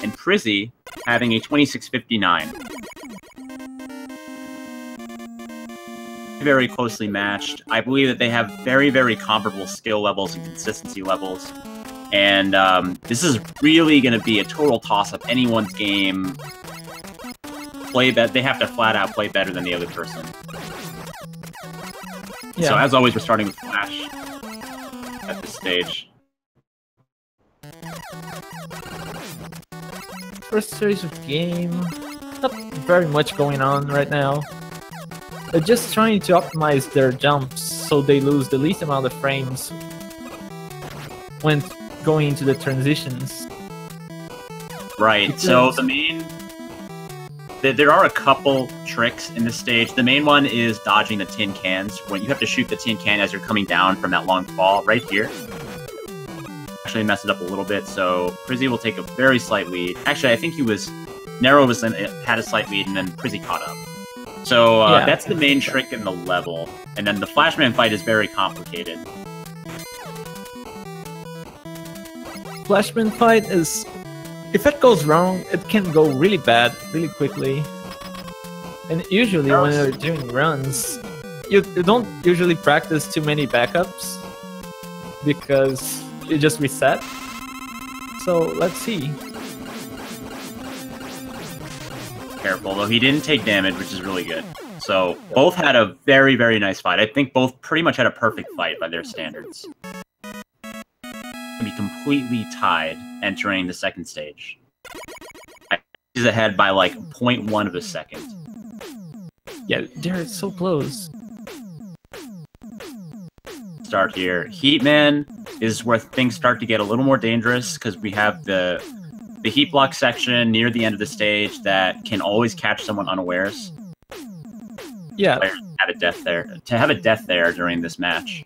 and prisi having a 2659. Very closely matched. I believe that they have very, very comparable skill levels and consistency levels. And this is really going to be a total toss-up. Anyone's game. They have to flat out play better than the other person. Yeah. So as always, we're starting with Flash at this stage. First series of game. Not very much going on right now. They're just trying to optimize their jumps so they lose the least amount of frames when going into the transitions. Right, because so the main... There are a couple tricks in this stage. The main one is dodging the tin cans, when you have to shoot the tin can as you're coming down from that long fall right here. Actually messed it up a little bit, so prisi will take a very slight lead. Actually, I think Nero had a slight lead, and then prisi caught up. So that's the main trick in the level, and then the Flashman fight is very complicated. Flashman fight is... If it goes wrong, it can go really bad, really quickly. And usually when you're doing runs, you don't usually practice too many backups, because you just reset. So let's see. Careful, though he didn't take damage, which is really good. So both had a very, very nice fight. I think both pretty much had a perfect fight by their standards. Be completely tied entering the second stage. He's ahead by like 0.1 of a second. Yeah, they're so close. Start here. Heatman is where things start to get a little more dangerous, because we have the heat block section near the end of the stage that can always catch someone unawares. Yeah. Have a death there. To have a death there during this match.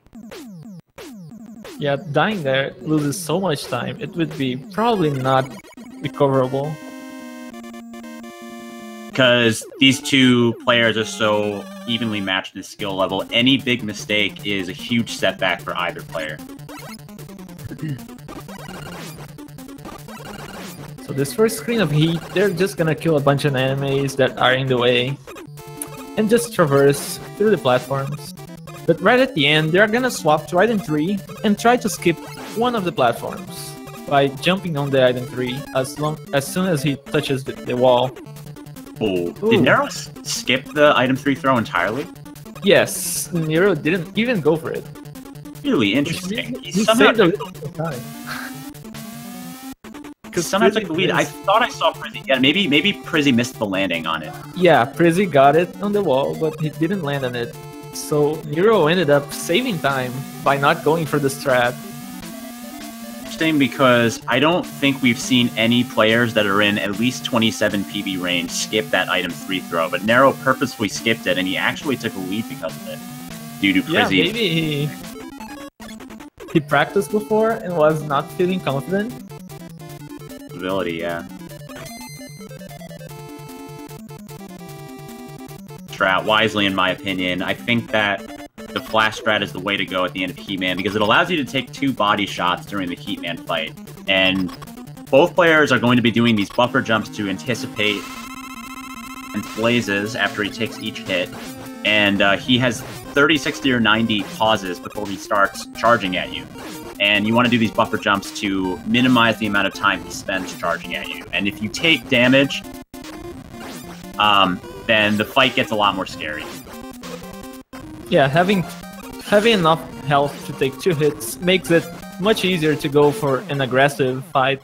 Yeah, dying there loses so much time. It would be probably not recoverable. Because these two players are so evenly matched in skill level, any big mistake is a huge setback for either player. So this first screen of heat, they're just gonna kill a bunch of enemies that are in the way and just traverse through the platforms. But right at the end, they're gonna swap to item 3 and try to skip one of the platforms by jumping on the item 3 as soon as he touches the wall. Oh, did Nero skip the item 3 throw entirely? Yes, Nero didn't even go for it. Really interesting. He somehow took the lead. I thought I saw prisi. Yeah, maybe prisi missed the landing on it. Yeah, prisi got it on the wall, but he didn't land on it. So Nero ended up saving time by not going for the strat. Interesting, because I don't think we've seen any players that are in at least 27 PB range skip that item 3 throw, but Nero purposefully skipped it, and he actually took a lead because of it. Due to prisi. Yeah, maybe he practiced before and was not feeling confident. Ability, yeah. Strat wisely, in my opinion. I think that the flash strat is the way to go at the end of Heatman, because it allows you to take 2 body shots during the Heatman fight. And both players are going to be doing these buffer jumps to anticipate and blazes after he takes each hit. And he has 30, 60, or 90 pauses before he starts charging at you. And you want to do these buffer jumps to minimize the amount of time he spends charging at you. And if you take damage, then the fight gets a lot more scary. Yeah, having enough health to take 2 hits makes it much easier to go for an aggressive fight.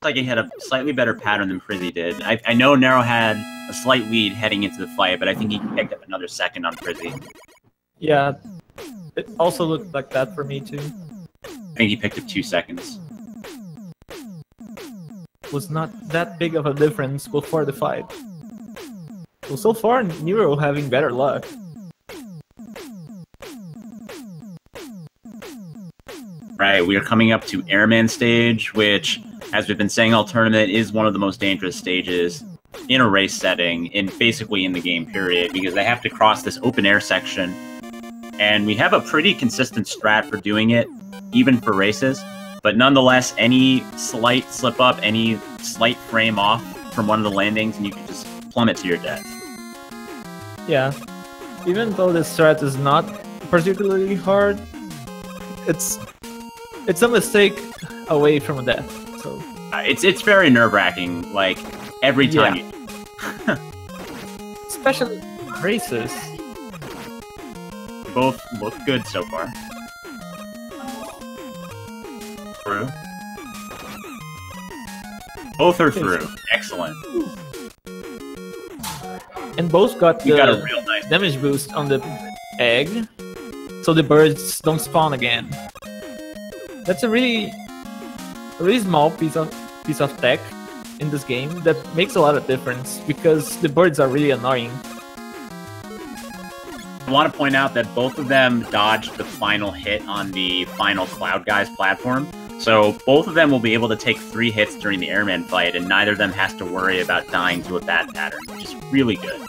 Like he had a slightly better pattern than prisi did. I know Nero had a slight lead heading into the fight, but I think he picked up another second on prisi. Yeah, it also looked like that for me too. I think he picked up 2 seconds. Was not that big of a difference before the fight. Well, so far, Nero having better luck. Right, we are coming up to Airman stage, which, as we've been saying all tournament, is one of the most dangerous stages in a race setting, basically in the game period, because they have to cross this open air section. And we have a pretty consistent strat for doing it, even for races. But nonetheless, any slight slip up, any slight frame off from one of the landings, and you can just plummet to your death. Yeah, even though this strat is not particularly hard, it's a mistake away from death. So it's very nerve-wracking. Like every time, yeah. Especially races. Both look good so far. Through. Both are through. Excellent. And both got You the got a real nice damage boost on the egg, so the birds don't spawn again. That's a really small piece of tech in this game that makes a lot of difference because the birds are really annoying. I want to point out that both of them dodged the final hit on the final Cloud Guys platform. So both of them will be able to take 3 hits during the Airman fight, and neither of them has to worry about dying to a bad pattern, which is really good.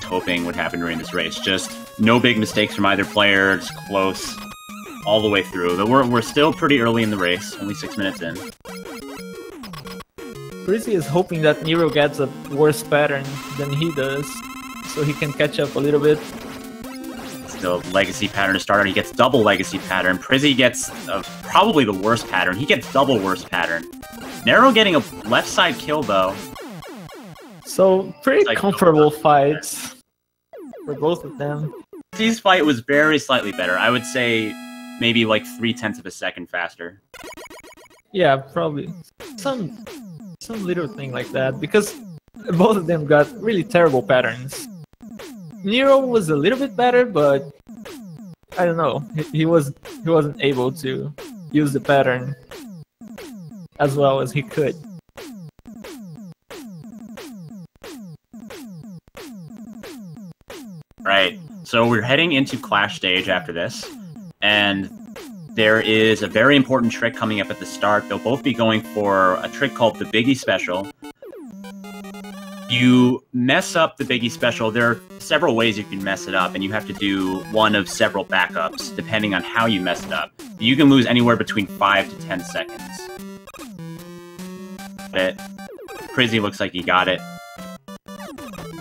Hoping would happen during this race. Just no big mistakes from either player, just close all the way through. But we're still pretty early in the race, only 6 minutes in. prisi is hoping that Nero gets a worse pattern than he does, so he can catch up a little bit. Still legacy pattern to start out. He gets double legacy pattern. prisi gets probably the worst pattern. He gets double worst pattern. Nero getting a left side kill though. So pretty comfortable fights for both of them. Prisi's fight was very slightly better. I would say maybe like 0.3 of a second faster. Yeah, probably some little thing like that because both of them got really terrible patterns. Nero was a little bit better, but I don't know. He wasn't able to use the pattern as well as he could. Right. So we're heading into Clash stage after this, and there is a very important trick coming up at the start. They'll both be going for a trick called the Biggie Special. You mess up the Biggie Special, there are several ways you can mess it up, and you have to do one of several backups, depending on how you mess it up. You can lose anywhere between 5 to 10 seconds. prisi looks like he got it.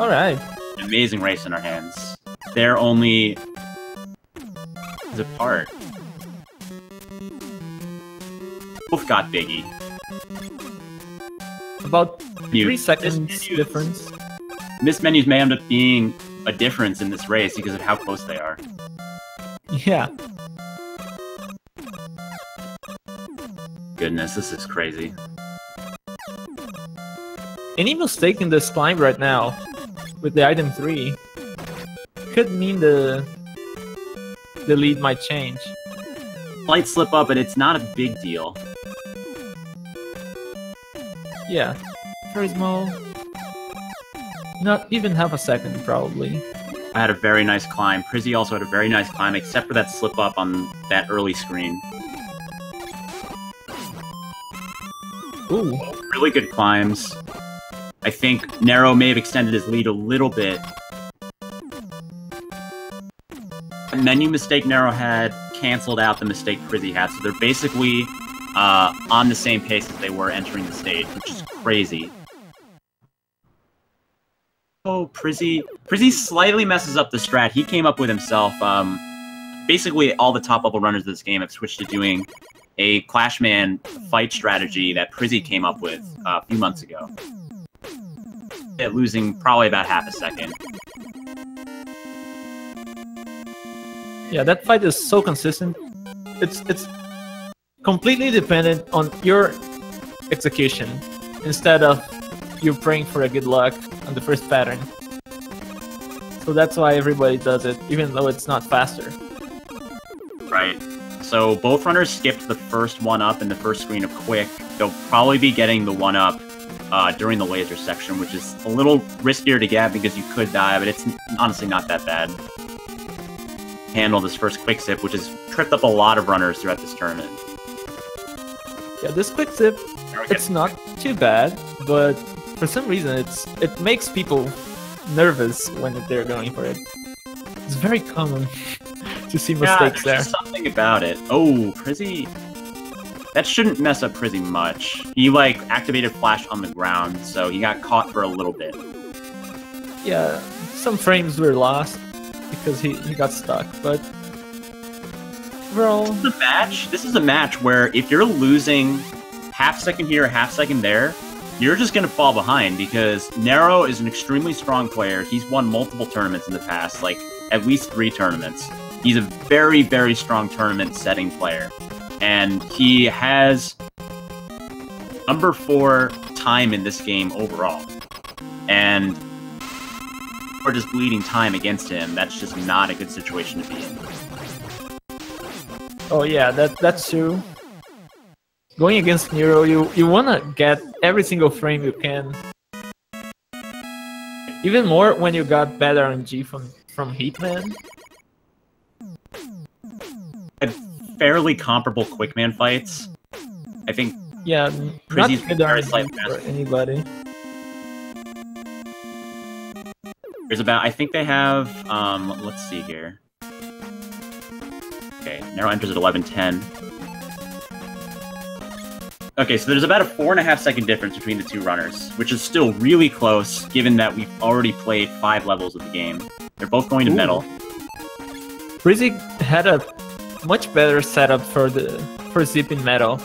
Alright. Amazing race in our hands. They're only apart. Both got Biggie. About 3 seconds difference. Missed menus may end up being a difference in this race because of how close they are. Yeah. Goodness, this is crazy. Any mistake in this climb right now with the item 3 could mean the lead might change. Slight slip up, but it's not a big deal. Yeah, very small. Not even half a second, probably. I had a very nice climb. prisi also had a very nice climb, except for that slip up on that early screen. Ooh. Really good climbs. I think Nero may have extended his lead a little bit. The menu mistake Nero had canceled out the mistake prisi had, so they're basically on the same pace as they were entering the stage, which is crazy. Oh, prisi slightly messes up the strat he came up with himself. Basically, all the top-level runners of this game have switched to doing a Clashman fight strategy that prisi came up with a few months ago. Losing probably about half a second. Yeah, that fight is so consistent. It's completely dependent on your execution instead of you praying for a good luck on the first pattern. So that's why everybody does it, even though it's not faster. Right. So both runners skipped the first one-up in the first screen of Quick. They'll probably be getting the one-up during the laser section, which is a little riskier to get because you could die, but it's honestly not that bad. Handle this first Quick Zip, which has tripped up a lot of runners throughout this tournament. Yeah, this Quick Zip, it's not too bad, but for some reason it makes people nervous when they're going for it. It's very common to see mistakes there. There's just something about it. Oh, prisi. That shouldn't mess up prisi much. He like activated flash on the ground, so he got caught for a little bit. Yeah, some frames were lost because he got stuck, but overall... This is a match where if you're losing half second here, half second there, you're just going to fall behind because Nero is an extremely strong player. He's won multiple tournaments in the past, like at least 3 tournaments. He's a very, very strong tournament setting player. And he has number 4 time in this game overall. And we're just bleeding time against him. That's just not a good situation to be in. Oh yeah, that's true. Going against Nero, you wanna get every single frame you can. Even more when you got better RNG from Hitman. Fairly comparable Quickman fights. I think. Yeah, prisi's not good very RNG slight for anybody. There's about, I think they have, let's see here. Okay, Nero enters at 11:10. Okay, so there's about a 4.5 second difference between the 2 runners, which is still really close, given that we've already played 5 levels of the game. They're both going to metal. prisi had a much better setup for zipping metal.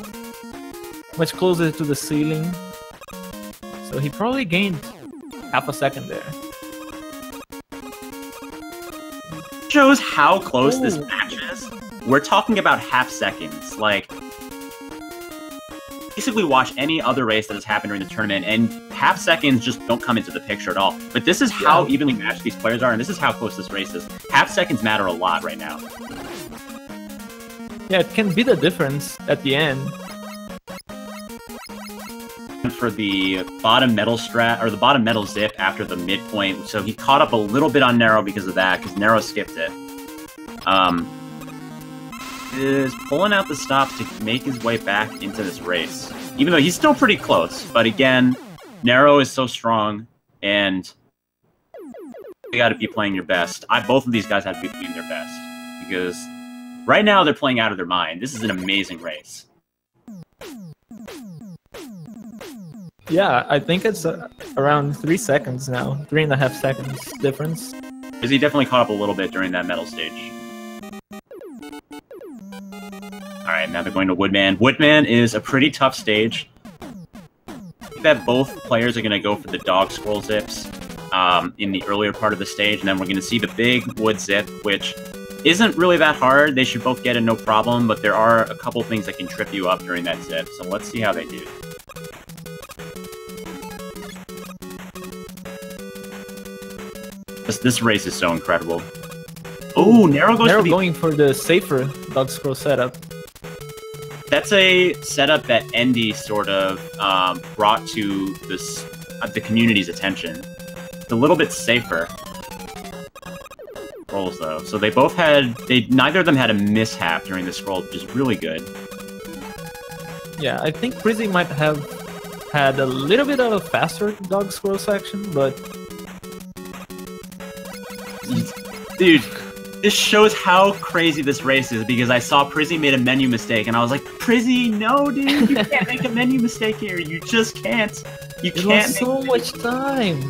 Much closer to the ceiling. So he probably gained half a second there. Shows how close this match is. We're talking about half seconds. Like, basically watch any other race that has happened during the tournament, and half seconds just don't come into the picture at all. But this is how evenly matched these players are, and this is how close this race is. Half seconds matter a lot right now. Yeah, it can be the difference at the end. For the bottom metal strat, or the bottom metal zip after the midpoint, so he caught up a little bit on Nero because of that, because Nero skipped it. Is pulling out the stops to make his way back into this race. Even though he's still pretty close, but again, Nero is so strong, and you gotta be playing your best. Both of these guys have to be playing their best, because right now they're playing out of their mind. This is an amazing race. Yeah, I think it's around 3 seconds now. 3.5 seconds difference. Because he definitely caught up a little bit during that metal stage. Alright, now they're going to Woodman. Woodman is a pretty tough stage. I think that both players are going to go for the dog scroll zips in the earlier part of the stage, and then we're going to see the big wood zip, which isn't really that hard. They should both get it no problem, but there are a couple things that can trip you up during that zip, so let's see how they do. This race is so incredible. Oh, Nero goes Nero going for the safer dog scroll setup. That's a setup that Endy sort of brought to the community's attention. It's a little bit safer. Rolls though, so they both had neither of them had a mishap during the scroll, which is really good. Yeah, I think prisi might have had a little bit of a faster dog scroll section, but dude, this shows how crazy this race is, because I saw prisi made a menu mistake, and I was like, prisi, no, dude, you can't make a menu mistake here. You just can't. You can't. It was so much time.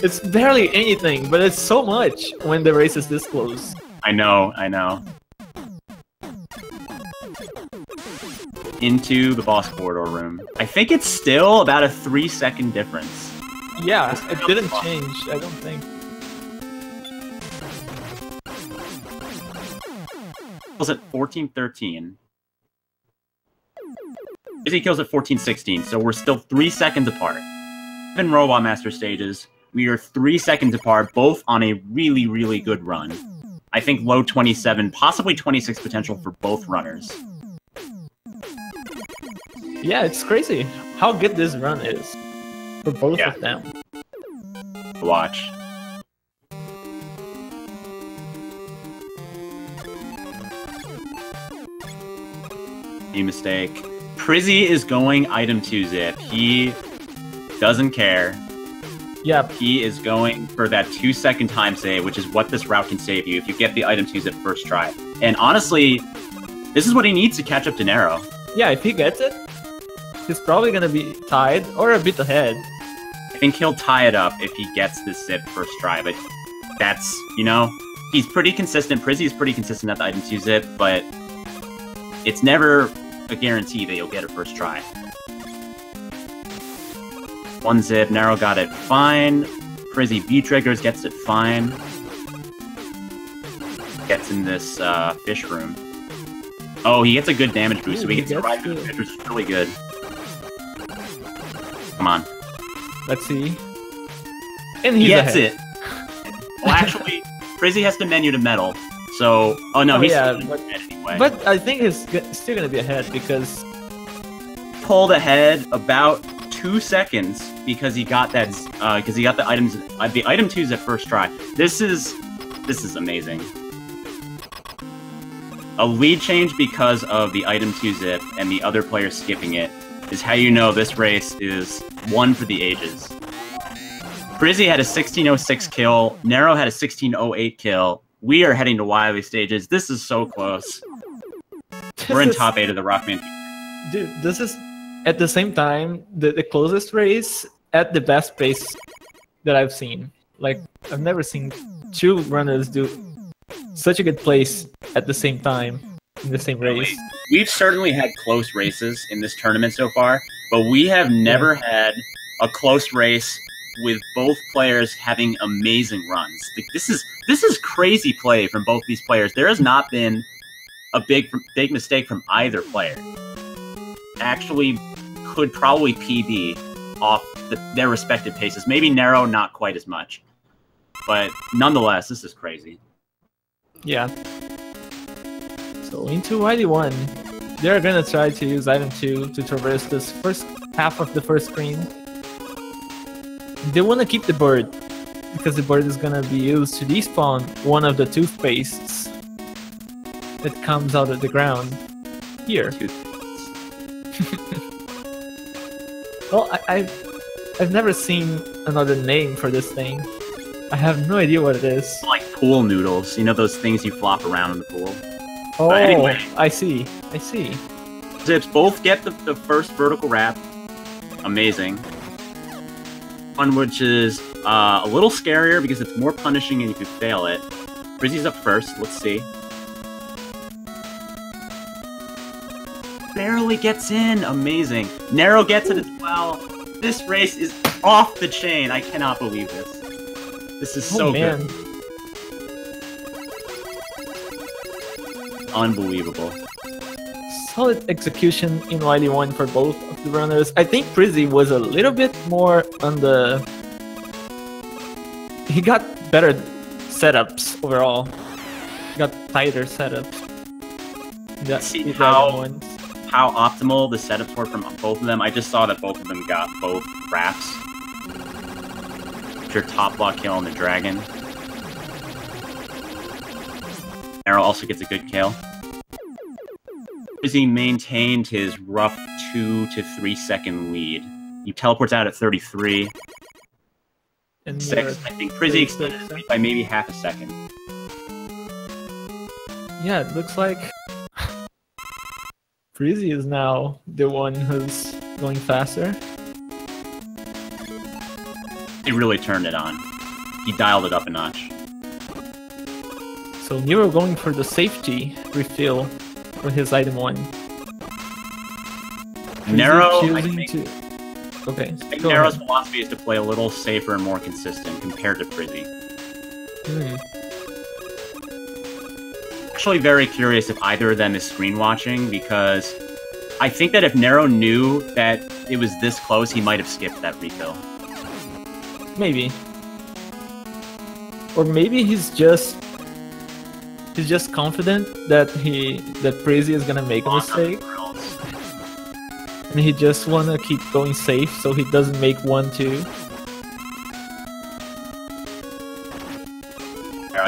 It's barely anything, but it's so much when the race is this close. I know. Into the boss corridor room. I think it's still about a 3-second difference. Yeah, it didn't change, I don't think. Kills at 14:13. Prisi kills at 14:16, so we're still 3 seconds apart. 7 Robot Master stages. We are 3 seconds apart, both on a really, really good run. I think low 27, possibly 26 potential for both runners. Yeah, it's crazy how good this run is for both of them. Watch. New mistake. Prisi is going item 2 zip. He doesn't care. Yeah. He is going for that 2-second time save, which is what this route can save you if you get the item 2s at first try. And honestly, this is what he needs to catch up to Nero. Yeah, if he gets it, he's probably gonna be tied or a bit ahead. I think he'll tie it up if he gets this zip first try, but that's, you know, he's pretty consistent. Prisi is pretty consistent at the item 2 zip, but it's never a guarantee that you'll get it first try. 1 zip, Nero got it fine. Prisi V-triggers, gets it fine. Gets in this fish room. Oh, he gets a good damage boost, so he gets to ride through the fish, which is really good. Come on. Let's see. And he gets it. Well, actually, Prisi has to menu to metal, so... Oh, no, he's still but, anyway. But I think he's still going to be ahead because... Pulled ahead about 2 seconds because he got that... because he got the items... the item 2s at first try. This is amazing. A lead change because of the item 2 zip and the other player skipping it is how you know this race is one for the ages. Prisi had a 16:06 kill, Nero had a 16:08 kill. We are heading to Wily stages. This is so close. We're in top 8 of the Rockman. Dude, this is at the same time the closest race at the best pace that I've seen. Like, I've never seen 2 runners do such a good place at the same time in the same race. We've certainly had close races in this tournament so far, but we have never had a close race with both players having amazing runs. Like, this is crazy play from both these players. There has not been a big mistake from either player. Actually, could probably PB off their respective paces. Maybe Nero, not quite as much, but nonetheless, this is crazy. Yeah. So into ID1, they're gonna try to use item 2 to traverse this first half of the first screen. They want to keep the bird, because the bird is gonna be used to despawn one of the toothpastes that comes out of the ground here. Well, I've never seen another name for this thing. I have no idea what it is. Like pool noodles, you know those things you flop around in the pool? Oh, anyway. I see. Zips both get the first vertical wrap. Amazing. One which is a little scarier because it's more punishing and you could fail it. Prisi's up first, let's see. Barely gets in, amazing. Nero gets it as well. This race is off the chain, I cannot believe this. This is so good. Unbelievable. Solid execution in YD1 for both of the runners. I think Prisi was a little bit more on the... He got better setups overall. He got tighter setups. See how optimal the setups were from both of them? I just saw that both of them got both wraps. Your top block kill on the dragon. Arrow also gets a good kill. Prisi maintained his rough 2 to 3 second lead. He teleports out at 33. And 6. I think Prisi extended it by maybe half a second. Yeah, it looks like Prisi is now the one who's going faster. He really turned it on. He dialed it up a notch. So Nero going for the safety refill for his item 1. Nero, Okay. I think Nero's philosophy is to play a little safer and more consistent compared to Prisi. Actually very curious if either of them is screen watching, because I think that if Nero knew that it was this close, he might have skipped that refill. Maybe. Or maybe he's just confident that Prisi is gonna make a mistake. And he just wanna keep going safe so he doesn't make 1-2.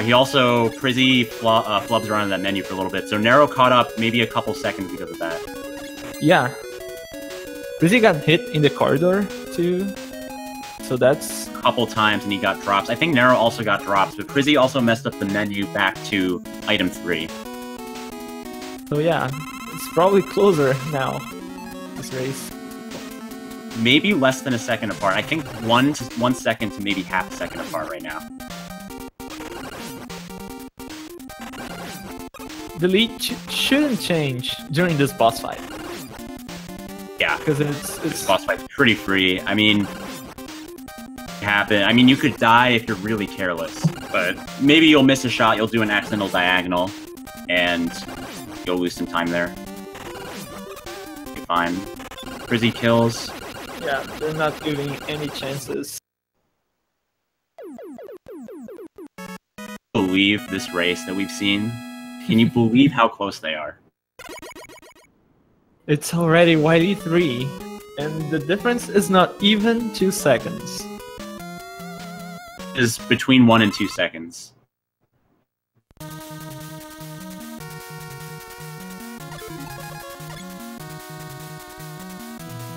He also, Prisi flubs around in that menu for a little bit, so Nero caught up maybe a couple seconds because of that. Yeah. Prisi got hit in the corridor too. So that's a couple times and he got drops. I think Nero also got drops, but prisi also messed up the menu back to item 3. so yeah, it's probably closer now, this race. Maybe less than a second apart. I think 1 second to maybe half a second apart right now. The lead shouldn't change during this boss fight. Yeah, because this boss fight's pretty free. I mean, you could die if you're really careless, but maybe you'll miss a shot, you'll do an accidental diagonal, and you'll lose some time there. Be fine. prisi kills. Yeah, they're not giving any chances. Believe this race that we've seen. Can you believe how close they are? It's already YD3, and the difference is not even 2 seconds. Is between 1 and 2 seconds.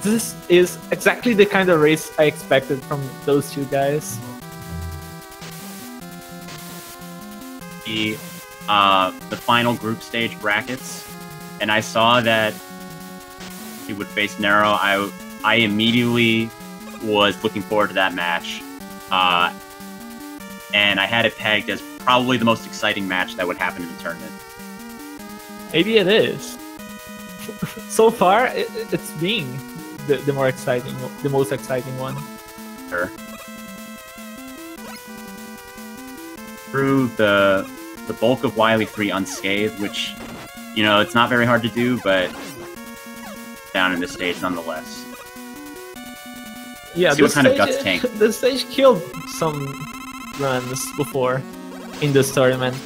This is exactly the kind of race I expected from those two guys. The final group stage brackets, and I saw that he would face Nero. I immediately was looking forward to that match, and I had it pegged as probably the most exciting match that would happen in the tournament. Maybe it is. So far, it's being the most exciting one. Sure. Through the bulk of Wily 3 unscathed, which, you know, it's not very hard to do, but down in this stage nonetheless. Yeah, see what kind of guts tank. The stage killed some runs before in this tournament.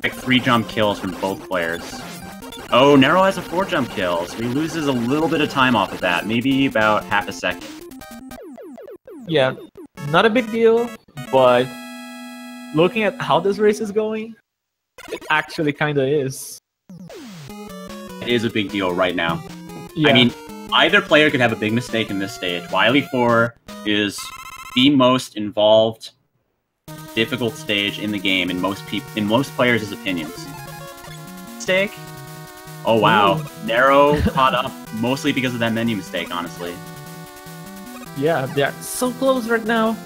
Like 3 jump kills from both players. Oh, Nero has a 4 jump kill, so he loses a little bit of time off of that, maybe about half a second. Yeah, not a big deal, but looking at how this race is going, it actually kind of is. It is a big deal right now. Yeah. I mean, either player could have a big mistake in this stage. Wily 4 is the most involved, difficult stage in the game in most players' opinions. Mistake? Oh wow, Nero caught up mostly because of that menu mistake, honestly. Yeah, they're so close right now.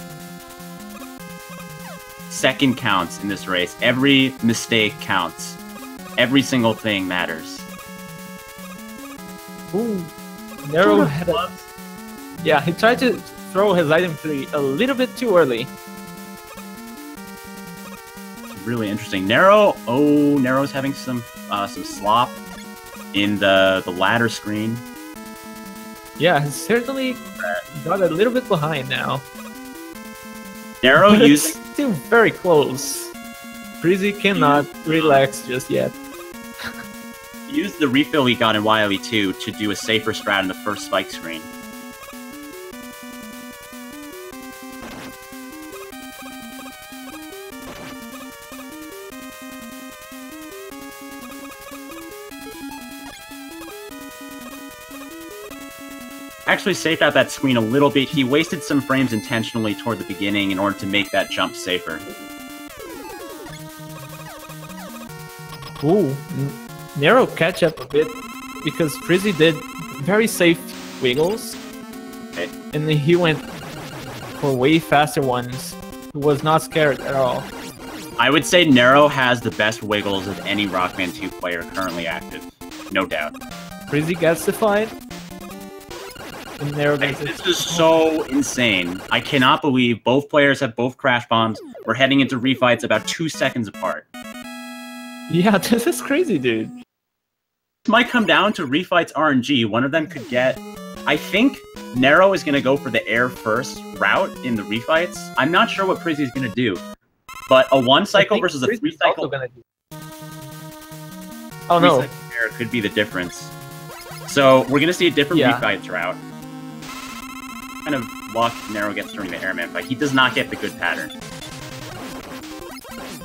Second counts in this race. Every mistake counts. Every single thing matters. Ooh, Nero had a... Yeah, he tried to throw his item 3 a little bit too early. Really interesting. Nero's having some slop in the ladder screen. Yeah, he's certainly got a little bit behind now. Nero but using... it's still very close. prisi cannot relax just yet. He used the refill he got in Wily 2 to do a safer strat in the first spike screen. Actually saved out that screen a little bit. He wasted some frames intentionally toward the beginning in order to make that jump safer. Ooh, Nero catch up a bit because prisi did very safe wiggles, Okay. and then he went for way faster ones. He was not scared at all. I would say Nero has the best wiggles of any Rockman 2 player currently active. No doubt. prisi gets the fight. And Nero gets This is so insane. I cannot believe both players have both crash bombs. We're heading into refights about 2 seconds apart. Yeah, this is crazy, dude. This might come down to refights RNG. One of them could get... I think Nero is going to go for the air first route in the refights. I'm not sure what prisi is going to do. But a 1 cycle versus a 3 cycle... Oh no. Air could be the difference. So we're going to see a different refights route. Kind of luck Nero gets during the airman fight. He does not get the good pattern.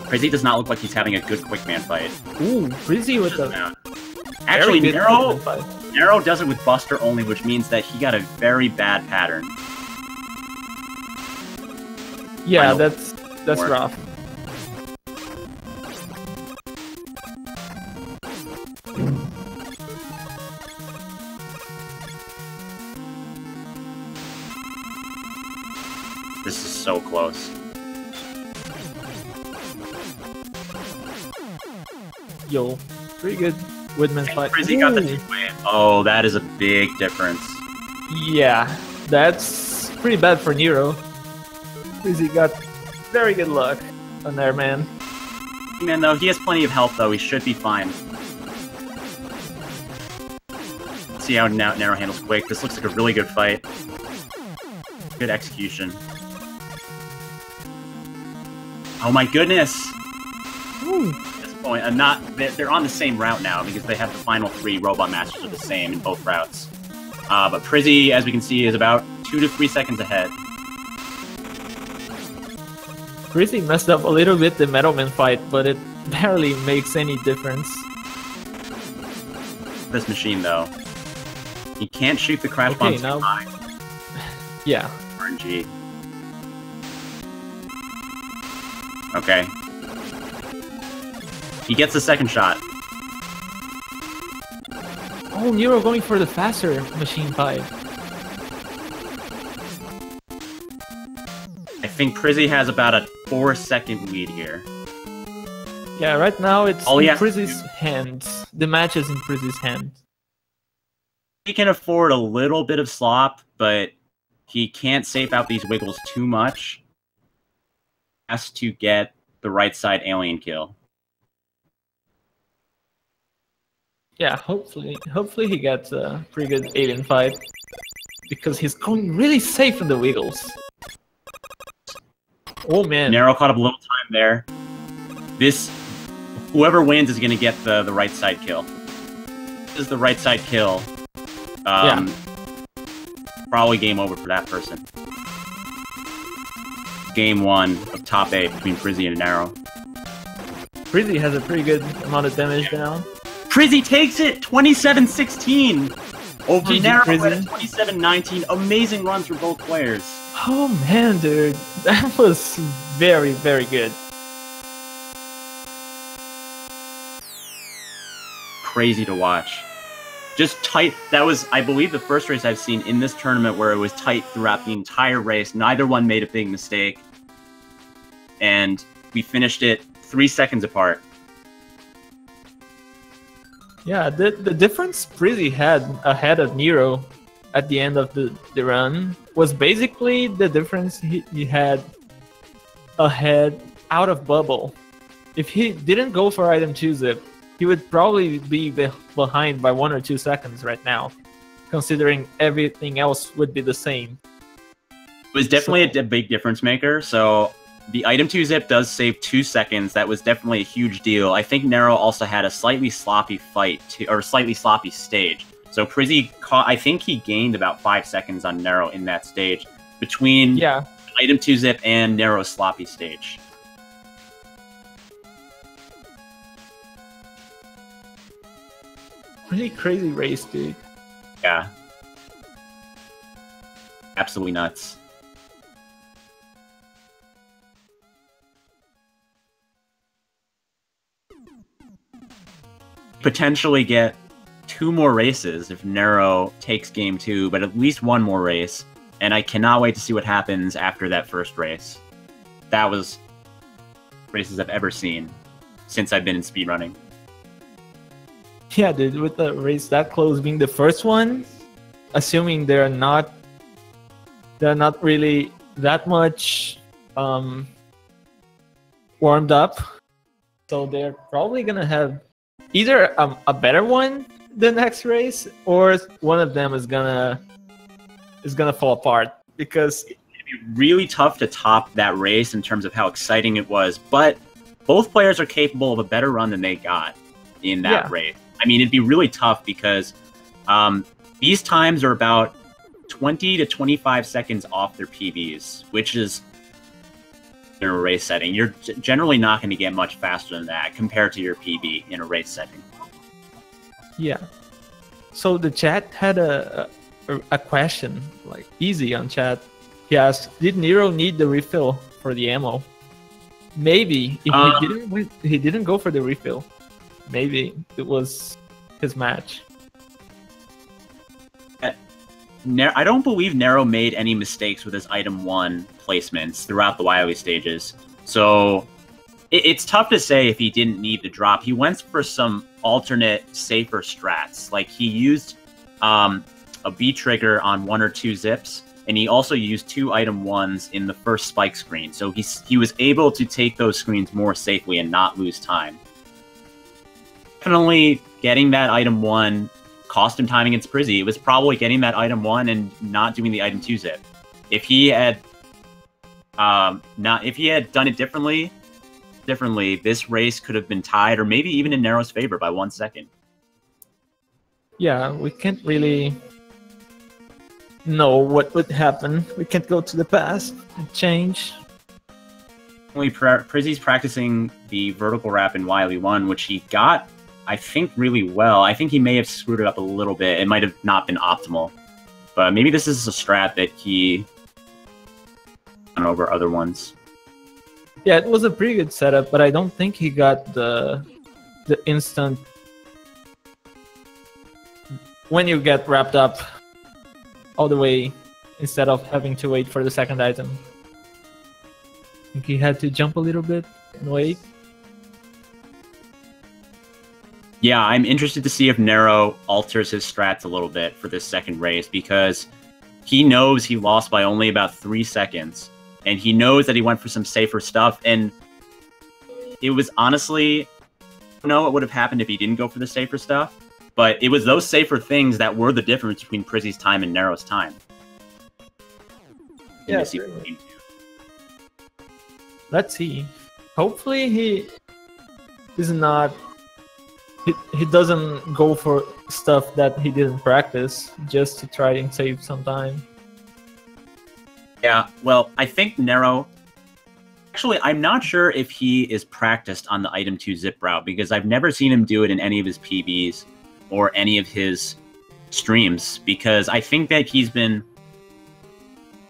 prisi does not look like he's having a good quick man fight. Ooh, prisi with the... Actually, Nero Nero does it with Buster only, which means that he got a very bad pattern. Yeah, that's rough. This is so close. Yo, pretty good Woodman fight. Prisi got the 2-way. Oh, that is a big difference. Yeah, that's pretty bad for Nero. Prisi got very good luck on there, man. Man, though, he has plenty of health, though. He should be fine. Let's see how Nero handles Quake. This looks like a really good fight. Good execution. Oh my goodness! Ooh. At this point, they're on the same route now because they have the final 3 Robot Masters are the same in both routes. But Prisi, as we can see, is about 2 to 3 seconds ahead. Prisi messed up a little bit the Metalman fight, but it barely makes any difference. This machine, though. You can't shoot the crash bombs too high. Yeah. RNG. Okay. He gets the second shot. Oh, Nero going for the faster machine fight. I think Prisi has about a 4-second lead here. Yeah, right now it's All in he has to Prisi's hands. The match is in Prisi's hands. He can afford a little bit of slop, but he can't safe out these wiggles too much. Has to get the right side alien kill. Yeah, hopefully he gets a pretty good alien fight. Because he's going really safe in the wiggles. Oh man. Nero caught up a little time there. Whoever wins is going to get the right side kill. This is the right side kill. Yeah. Probably game over for that person. Game 1 of top 8 between Prisi and Nero. Prisi has a pretty good amount of damage now. Prisi takes it! 27-16! Over GG, Nero Prisi. at 27-19. Amazing runs for both players. Oh man, dude. That was very, very good. Crazy to watch. Just tight. That was, I believe, the first race I've seen in this tournament where it was tight throughout the entire race. Neither one made a big mistake. And we finished it 3 seconds apart. Yeah, the difference Prisi had ahead of Nero at the end of the run was basically the difference he had ahead out of bubble. If he didn't go for item 2 zip, he would probably be behind by 1 or 2 seconds right now, considering everything else would be the same. It was definitely a big difference maker, so the item 2 zip does save 2 seconds. That was definitely a huge deal. I think Nero also had a slightly sloppy fight, or slightly sloppy stage. So Prisi I think he gained about 5 seconds on Nero in that stage, between item 2 zip and Nero's sloppy stage. Pretty crazy race, dude. Yeah. Absolutely nuts. Potentially get 2 more races if Nero takes game 2, but at least 1 more race. And I cannot wait to see what happens after that first race. That was races I've ever seen since I've been in speedrunning. Yeah, dude, with the race that close being the first one, assuming they're not really that much warmed up, so they're probably gonna have either a better one the next race, or one of them is gonna fall apart, because it'd be really tough to top that race in terms of how exciting it was. But both players are capable of a better run than they got in that race. I mean, it'd be really tough because these times are about 20 to 25 seconds off their PBs, which is in a race setting. You're generally not going to get much faster than that compared to your PB in a race setting. Yeah. So the chat had a question, like easy on chat. He asked, "Did Nero need the refill for the ammo?" Maybe if he didn't go for the refill, maybe it was his match. I don't believe Nero made any mistakes with his item 1 placements throughout the Wily stages. So it's tough to say if he didn't need the drop. He went for some alternate, safer strats. Like he used a B trigger on 1 or 2 zips, and he also used 2 item 1s in the first spike screen. So he was able to take those screens more safely and not lose time. Definitely getting that item 1 cost him time against prisi. It was probably getting that item 1 and not doing the item 2 zip. If he had done it differently, this race could have been tied or maybe even in Nero's favor by 1 second. Yeah, we can't really know what would happen. We can't go to the past and change. Prisi's practicing the vertical wrap in Wily 1, which he got, I think, really well. I think he may have screwed it up a little bit. It might have not been optimal. But maybe this is a strat that he went over other ones. Yeah, it was a pretty good setup, but I don't think he got the instant when you get wrapped up all the way instead of having to wait for the second item. I think he had to jump a little bit and wait. Yeah, I'm interested to see if Nero alters his strats a little bit for this second race, because he knows he lost by only about 3 seconds, and he knows that he went for some safer stuff, and it was honestly, I don't know what would have happened if he didn't go for the safer stuff, but it was those safer things that were the difference between Prisi's time and Nero's time. Yeah, let's see. Hopefully he is not... He doesn't go for stuff that he didn't practice just to try and save some time. Yeah, well, I think Nero... Actually, I'm not sure if he is practiced on the item 2 zip route, because I've never seen him do it in any of his PBs or any of his streams, because I think that he's been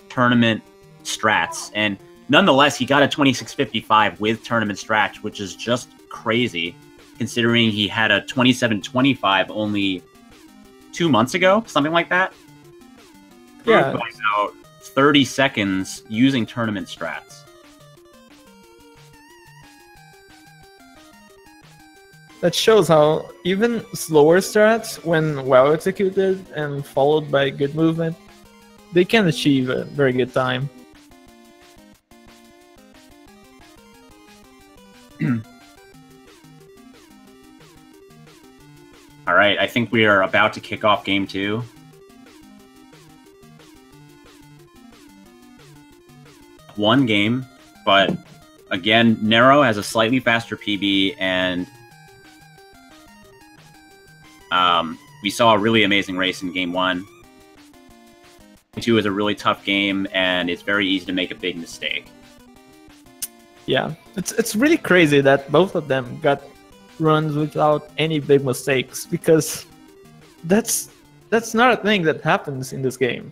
tournament strats, and nonetheless, he got a 2655 with tournament strats, which is just crazy, considering he had a 2725 only 2 months ago, something like that. Yeah. About 30 seconds using tournament strats. That shows how even slower strats, when well executed and followed by good movement, they can achieve a very good time. All right, I think we are about to kick off game 2. One game, but again, Nero has a slightly faster PB, and we saw a really amazing race in game 1. Game 2 is a really tough game, and it's very easy to make a big mistake. Yeah, it's really crazy that both of them got runs without any big mistakes, because that's not a thing that happens in this game.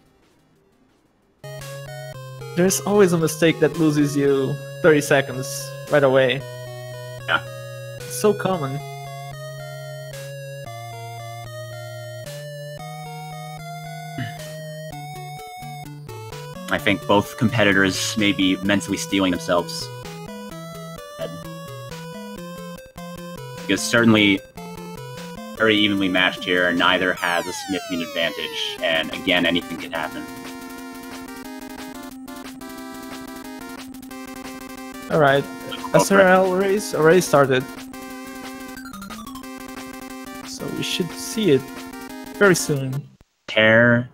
There's always a mistake that loses you 30 seconds right away. Yeah. It's so common. I think both competitors may be mentally stealing themselves. Because certainly very evenly matched here, and neither has a significant advantage, and again, anything can happen. Alright, SRL race already started. So we should see it very soon. Tear.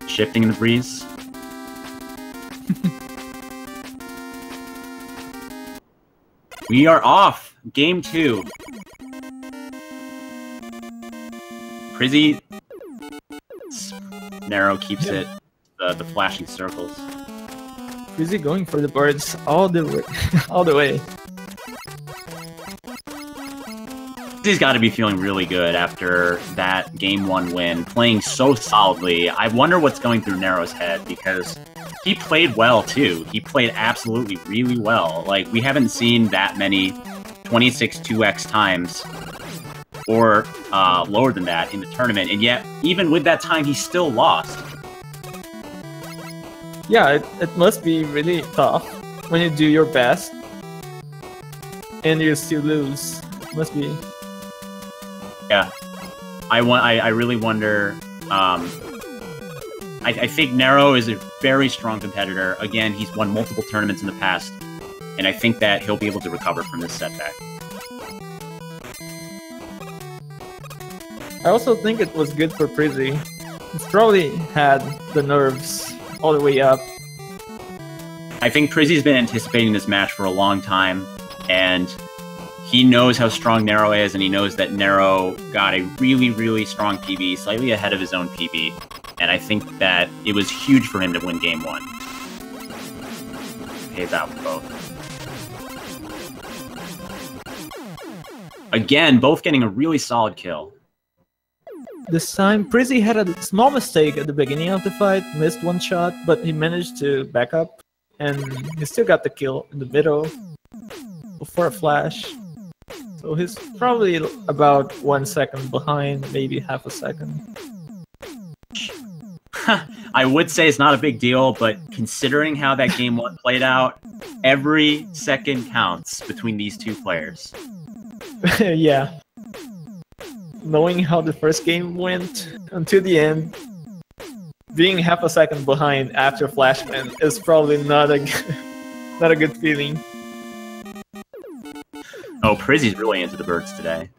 Shifting in the breeze. We are off! Game 2. Prisi. Nero keeps it, the flashing circles. Prisi going for the birds all the way. all the way. He's got to be feeling really good after that Game 1 win, playing so solidly. I wonder what's going through Nero's head, because he played well, too. He played absolutely really well. Like, we haven't seen that many 26 2x times, or lower than that, in the tournament, and yet, even with that time, he still lost. Yeah, it must be really tough when you do your best, and you still lose. It must be... Yeah, I really wonder. I think Nero is a very strong competitor. Again, he's won multiple tournaments in the past, and I think that he'll be able to recover from this setback. I also think it was good for prisi. He's probably had the nerves all the way up. I think Prizzi's been anticipating this match for a long time, and he knows how strong Nero is, and he knows that Nero got a really, really strong PB, slightly ahead of his own PB, and I think that it was huge for him to win Game 1. Pays out for both. Again, both getting a really solid kill. This time, prisi had a small mistake at the beginning of the fight, missed one shot, but he managed to back up, and he still got the kill in the middle before a flash. So he's probably about 1 second behind, maybe half a second. I would say it's not a big deal, but considering how that Game 1 played out, every second counts between these two players. Yeah. Knowing how the first game went until the end, being half a second behind after Flashman is probably not a good feeling. Oh, Prizzi's really into the birds today.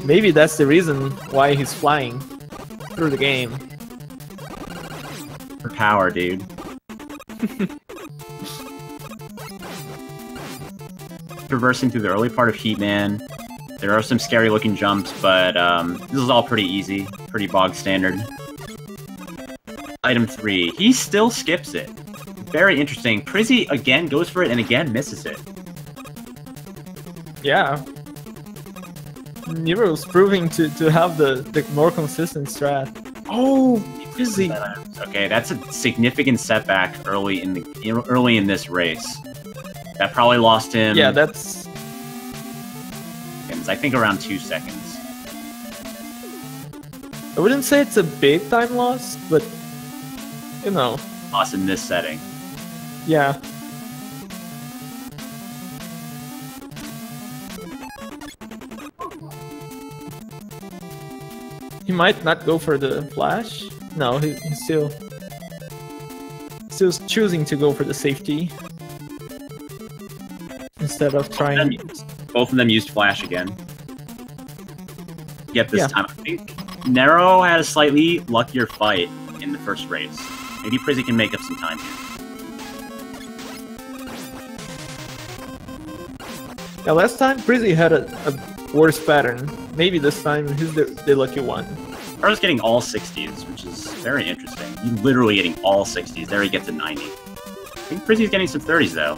Maybe that's the reason why he's flying through the game. For power, dude. Traversing through the early part of Heatman. There are some scary looking jumps, but this is all pretty easy. Pretty bog standard. Item 3. He still skips it. Very interesting. Prizzi again goes for it and again misses it. Yeah. Nero's proving to have the more consistent strat. Oh, Prizzi. Okay, that's a significant setback early in this race. That probably lost him. Yeah, that's... I think around 2 seconds. I wouldn't say it's a big time loss, but you know. Loss in this setting. Yeah. He might not go for the flash. No, he's still choosing to go for the safety instead of trying. Both of them used flash again. Yep, this time I think Nero had a slightly luckier fight in the first race. Maybe Prizzi can make up some time here. Yeah, last time Prizzi had a worse pattern. Maybe this time he's the lucky one. Nero's getting all 60s, which is very interesting. He's literally getting all 60s. There he gets a 90. I think Prizzi's getting some 30s, though.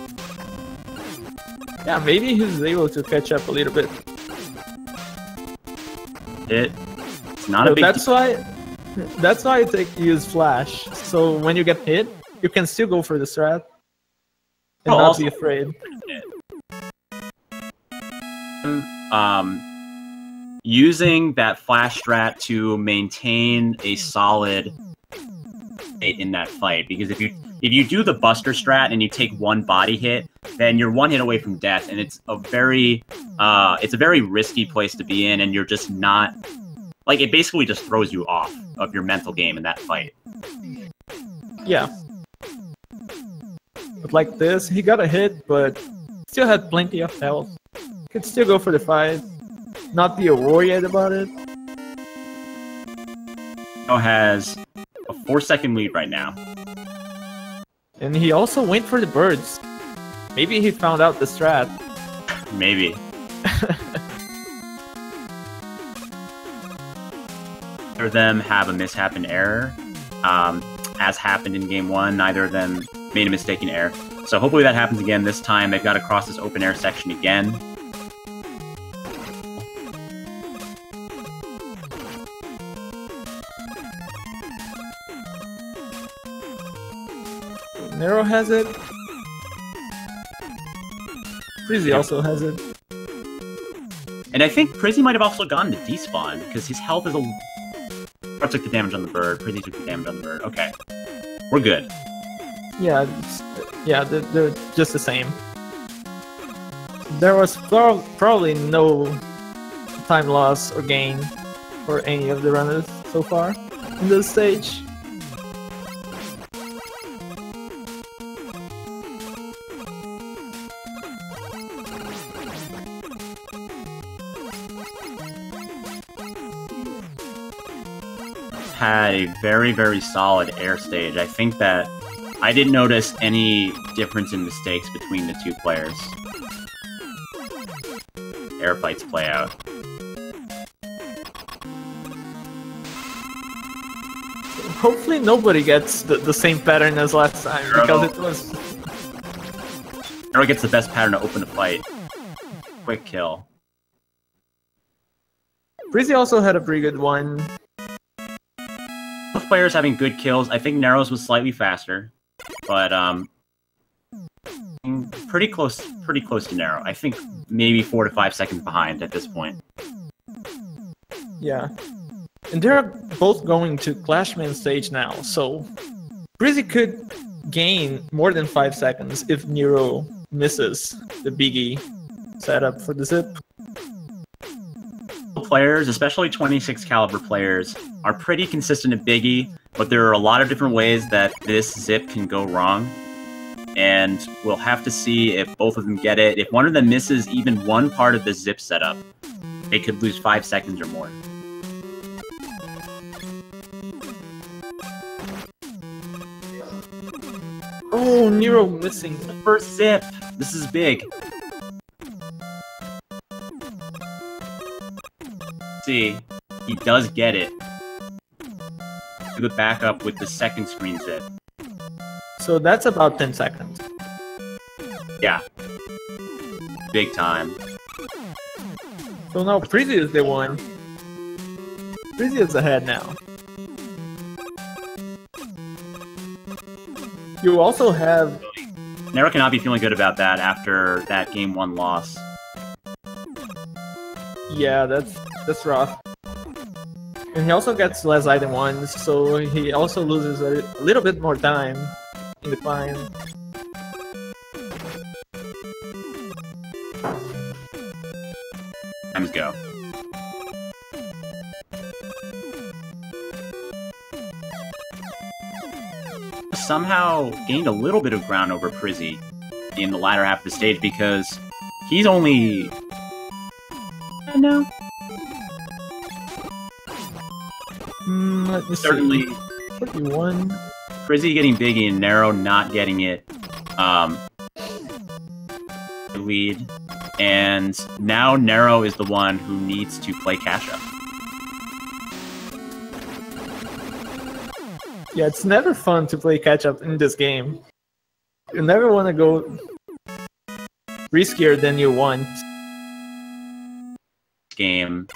Yeah, maybe he's able to catch up a little bit. It's not a big deal. That's why I use flash. So when you get hit, you can still go for the strat and not be afraid. Using that flash strat to maintain a solid state in that fight, because if you do the Buster strat and you take one body hit, then you're one hit away from death, and it's a very risky place to be in, and you're just not, like, it basically just throws you off of your mental game in that fight. Yeah. But like this, he got a hit, but still had plenty of health. Could still go for the fight. Not be worried about it. Nero has a 4-second lead right now. And he also went for the birds. Maybe he found out the strat. Maybe. Neither of them have a mishap and error. As happened in Game 1, neither of them made a mistake in air. So hopefully that happens again this time. They've got to cross this open air section again. Nero has it. prisi also has it. And I think prisi might have also gone to despawn, because his health is a... I took the damage on the bird, prisi took the damage on the bird. Okay. We're good. Yeah, they're just the same. There was probably no time loss or gain for any of the runners so far in this stage. Had a very, very solid air stage. I think that I didn't notice any difference in mistakes between the two players. Air fights play out. Hopefully nobody gets the same pattern as last time, because it was... Nero gets the best pattern to open the fight. Quick kill. prisi also had a pretty good one. Both players having good kills. I think Nero's was slightly faster, but pretty close to Nero. I think maybe 4 to 5 seconds behind at this point. Yeah. And they're both going to Clashman stage now, so prisi could gain more than 5 seconds if Nero misses the biggie setup for the zip. Players, especially 26 caliber players, are pretty consistent at biggie, but there are a lot of different ways that this zip can go wrong. And we'll have to see if both of them get it. If one of them misses even one part of the zip setup, they could lose 5 seconds or more. Oh, Nero missing the first zip. This is big. See, he does get it. Do the backup with the second screen zip. So that's about 10 seconds. Yeah. Big time. So now prisi is the one. prisi is ahead now. You also have... Nero cannot be feeling good about that after that game 1 loss. Yeah, that's rough. And he also gets less item 1s, so he also loses a little bit more time in the climb. Times go. Somehow gained a little bit of ground over prisi in the latter half of the stage because he's only... No. Let me Certainly, see. 41. prisi getting biggie and Nero not getting it. Lead. And now Nero is the one who needs to play catch-up. Yeah, it's never fun to play catch-up in this game. You never want to go riskier than you want. Game.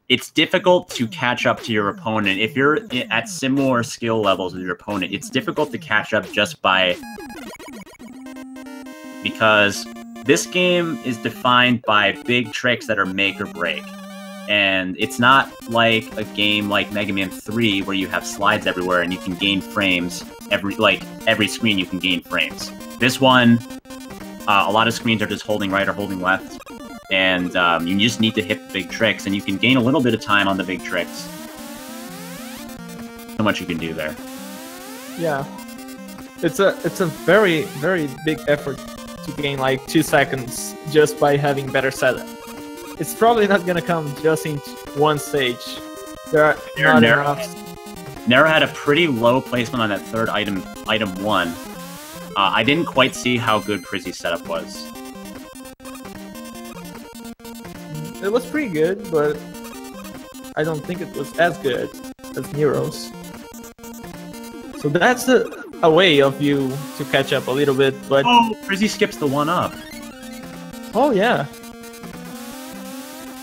It's difficult to catch up to your opponent. If you're at similar skill levels with your opponent, it's difficult to catch up just by... Because this game is defined by big tricks that are make or break. And it's not like a game like Mega Man 3 where you have slides everywhere and you can gain frames. Every screen you can gain frames. This one, a lot of screens are just holding right or holding left. And you just need to hit the big tricks, and you can gain a little bit of time on the big tricks. So much you can do there. Yeah. It's a very, very big effort to gain like 2 seconds just by having better setup. It's probably not gonna come just in one stage. There are not enough. Nero had a pretty low placement on that third item 1. I didn't quite see how good prisi's setup was. It was pretty good, but I don't think it was as good as Nero's. So that's a way of you to catch up a little bit, but... Oh, prisi skips the 1-up. Oh, yeah.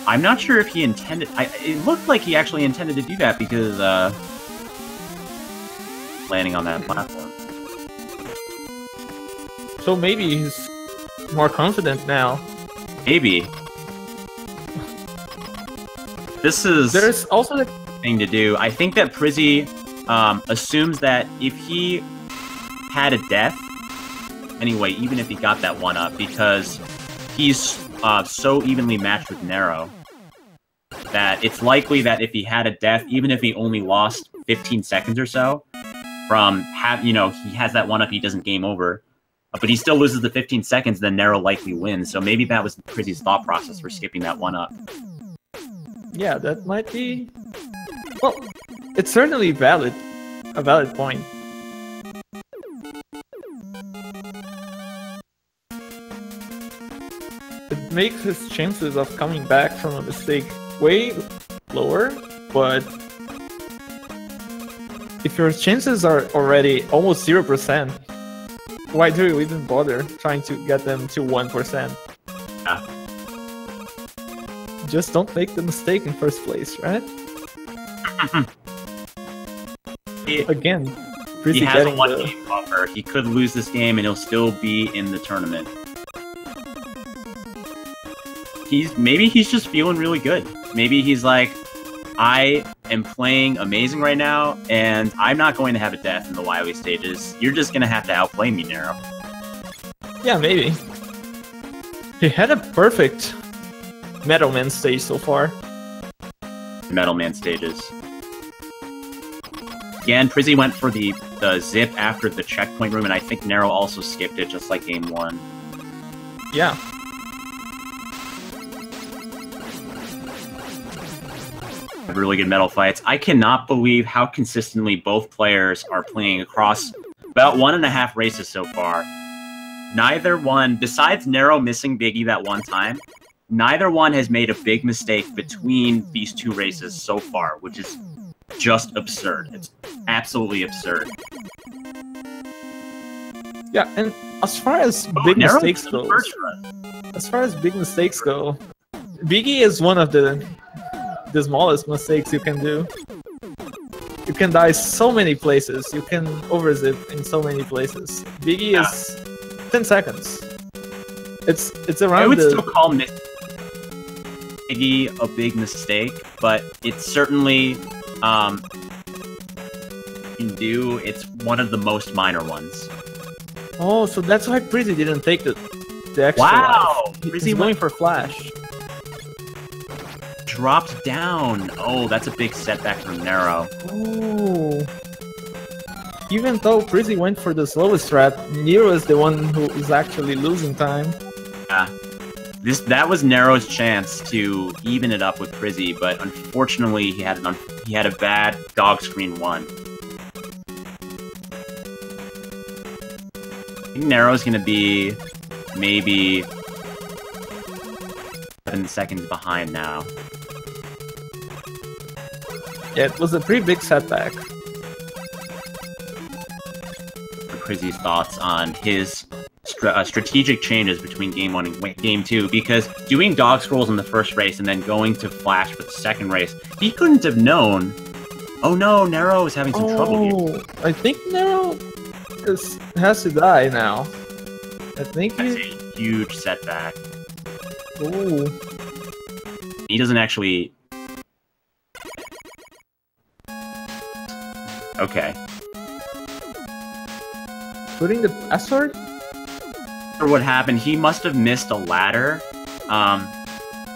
I'm not sure if he intended... it looked like he actually intended to do that because, landing on that platform. So maybe he's more confident now. Maybe. This is... There's also the thing to do. I think that prisi assumes that if he had a death, anyway, even if he got that 1-up, because he's so evenly matched with Nero, that it's likely that if he had a death, even if he only lost 15 seconds or so, from he has that 1-up, he doesn't game over, but he still loses the 15 seconds, then Nero likely wins. So maybe that was prisi's thought process for skipping that 1-up. Yeah, that might be... Well, it's certainly valid. A valid point. It makes his chances of coming back from a mistake way lower, but if your chances are already almost 0%, why do you even bother trying to get them to 1%? Yeah. Just don't make the mistake in first place, right? Again, he has a 1-game buffer. He could lose this game and he'll still be in the tournament. Maybe he's just feeling really good. Maybe he's like, I am playing amazing right now, and I'm not going to have a death in the Wily stages. You're just going to have to outplay me, Nero. Yeah, maybe. He had a perfect Metal Man stage so far. Metal Man stages. Again, prisi went for the zip after the checkpoint room, and I think Nero also skipped it, just like game 1. Yeah. Really good metal fights. I cannot believe how consistently both players are playing across about 1.5 races so far. Neither one, besides Nero missing Biggie that one time, neither one has made a big mistake between these 2 races so far, which is just absurd. It's absolutely absurd. Yeah, and as far as big mistakes go, Biggie is one of the smallest mistakes you can do. You can die so many places. You can overzip in so many places. Biggie is 10 seconds. It's around. I would still call Biggie a big mistake, but it's certainly it's one of the most minor ones. Oh, so that's why prisi didn't take the extra life. He's going for flash. Dropped down. Oh, that's a big setback from Nero. Oh. Even though prisi went for the slowest strat, Nero is the one who is actually losing time. Yeah. That was Nero's chance to even it up with prisi, but unfortunately he had a bad dog screen 1. I think Nero's gonna be maybe 7 seconds behind now. Yeah, it was a pretty big setback. prisi's thoughts on his strategic changes between Game 1 and Game 2, because doing dog scrolls in the first race and then going to Flash for the second race, he couldn't have known, oh no, Nero is having some trouble here. I think Nero has to die now. I think That's a huge setback. Ooh. He doesn't actually... Okay. Putting the password? Or what happened, he must have missed a ladder.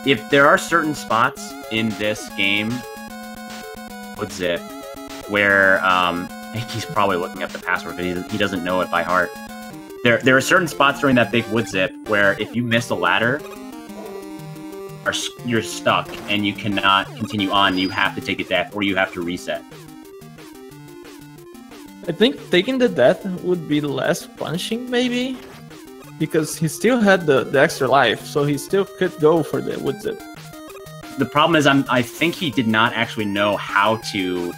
If there are certain spots in this game, what's it, where he's probably looking up the password, but he doesn't know it by heart. There are certain spots during that big wood zip where if you miss a ladder, you're stuck and you cannot continue on. You have to take a death or you have to reset. I think taking the death would be less punishing, maybe, because he still had the extra life, so he still could go for the wood zip. The problem is, I think he did not actually know how to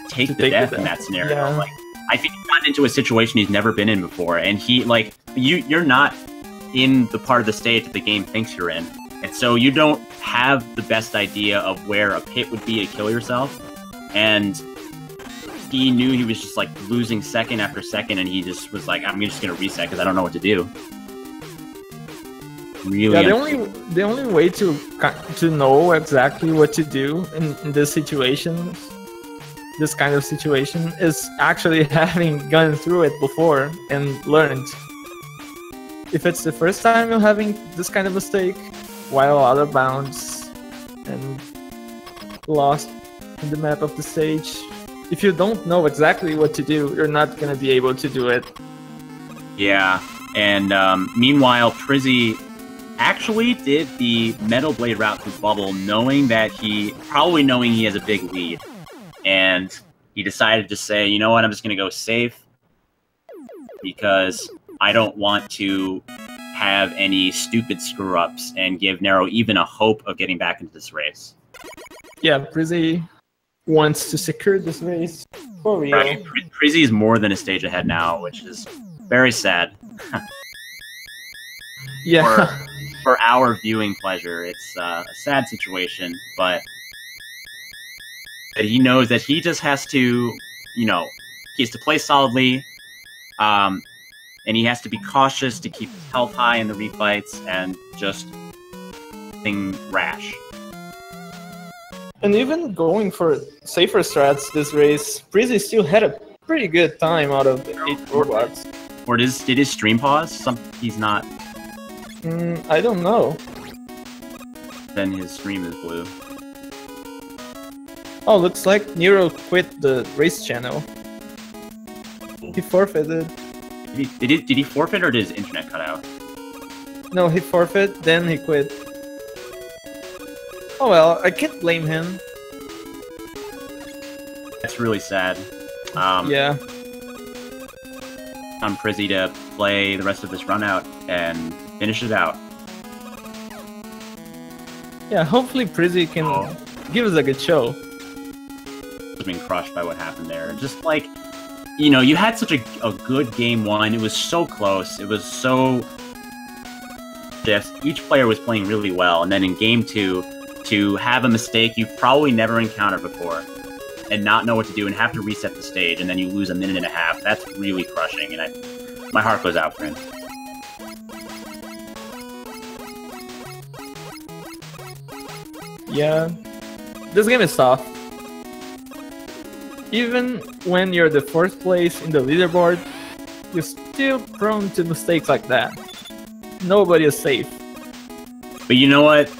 take the death in that scenario. Yeah. Like, I think he's gotten into a situation he's never been in before, and he like you're not in the part of the stage that the game thinks you're in, and so you don't have the best idea of where a pit would be to kill yourself, and he knew he was just like losing second after second, and he just was like, I'm just gonna reset because I don't know what to do. Really, yeah, the only way to know exactly what to do in this situation, this kind of situation, is actually having gone through it before and learned. If it's the first time you're having this kind of mistake while out of bounds and lost in the map of the stage, if you don't know exactly what to do, you're not gonna be able to do it. Yeah, and meanwhile, prisi actually did the Metal Blade route through Bubble, knowing he has a big lead, and he decided to say, you know what, I'm just gonna go safe because I don't want to have any stupid screw-ups and give Nero even a hope of getting back into this race. Yeah, prisi wants to secure this race for real. Right. prisi is more than a stage ahead now, which is very sad. Yeah. For our viewing pleasure, it's a sad situation, but he knows that he just has to, he has to play solidly, and he has to be cautious to keep his health high in the refights and just thing rash. And even going for safer strats this race, prisi still had a pretty good time out of the 8 robots. Or did his stream pause? He's not. I don't know. Then his stream is blue. Oh, looks like Nero quit the race channel. He forfeited. Did he forfeit or did his internet cut out? No, he forfeit, then he quit. Oh well, I can't blame him. That's really sad. Yeah. On prisi to play the rest of this run out and finish it out. Yeah, hopefully prisi can give us a good show. I've been crushed by what happened there. Just like, you had such a good game one. It was so close. It was so... Each player was playing really well. And then in game 2, to have a mistake you've probably never encountered before and not know what to do and have to reset the stage and then you lose a minute and a half, that's really crushing. And my heart goes out for him. Yeah, this game is tough. Even when you're the 4th place in the leaderboard, you're still prone to mistakes like that. Nobody is safe. But you know what?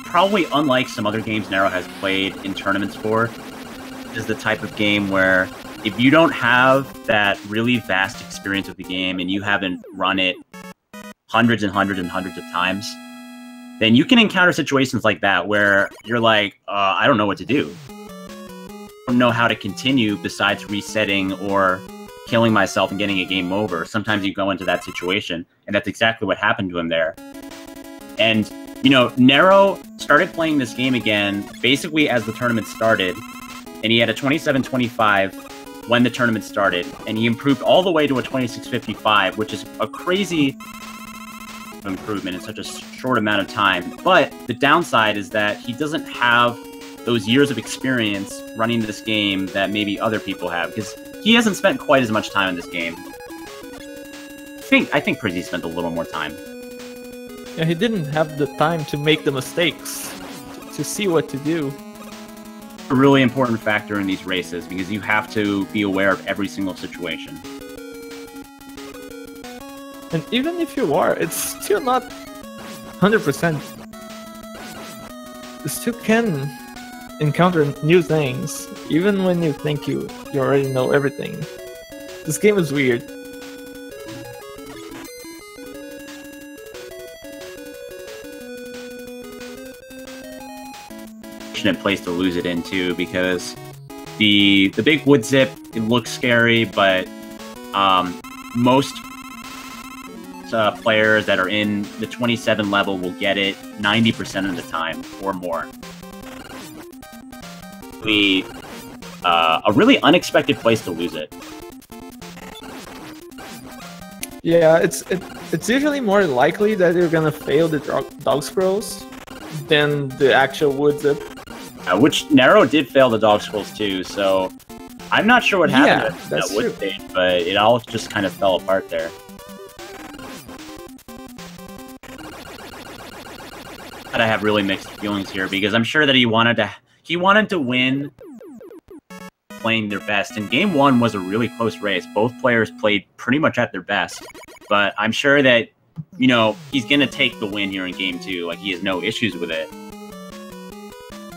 Probably unlike some other games Nero has played in tournaments for, this is the type of game where if you don't have that really vast experience with the game and you haven't run it hundreds and hundreds and hundreds of times, then you can encounter situations like that where you're like, I don't know what to do. I don't know how to continue besides resetting or killing myself and getting a game over. Sometimes you go into that situation, and that's exactly what happened to him there. And, Nero started playing this game again basically as the tournament started, and he had a 27-25 when the tournament started, and he improved all the way to a 26-55, which is a crazy improvement in such a short amount of time. But the downside is that he doesn't have those years of experience running this game that maybe other people have, because he hasn't spent quite as much time in this game. I think prisi spent a little more time. Yeah, he didn't have the time to make the mistakes, to see what to do. A really important factor in these races, because you have to be aware of every single situation. And even if you are, it's still not 100%. You still can encounter new things, even when you think you already know everything. This game is weird. Fortunate place to lose it into, because the big wood zip, it looks scary, but most players that are in the 27 level will get it 90% of the time or more. a really unexpected place to lose it. Yeah, it's usually more likely that you're gonna fail the dog scrolls than the actual wood zip. Which Nero did fail the dog scrolls too, so I'm not sure what happened at that wood true. stage, but it all just kind of fell apart there. But I have really mixed feelings here because I'm sure that he wanted to win playing their best. And game one was a really close race. Both players played pretty much at their best. But I'm sure that, you know, he's going to take the win here in game two. Like, he has no issues with it.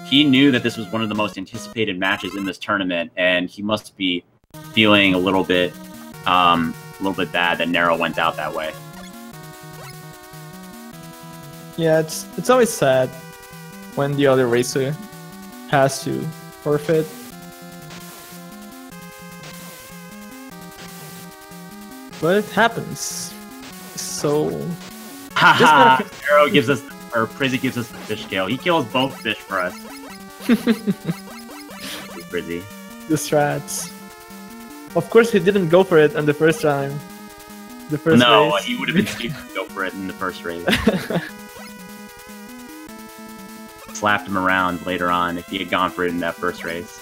He knew that this was one of the most anticipated matches in this tournament, and he must be feeling a little bit bad that Nero went out that way. Yeah, it's always sad when the other racer has to forfeit. But it happens. So Haha! Nero gives us, or Prisi gives us the fish kill. He kills both fish for us. Prisi. The strats. Of course, he didn't go for it on the first time. The first race. He would have been stupid to go for it in the first race. Slapped him around later on if he had gone for it in that first race.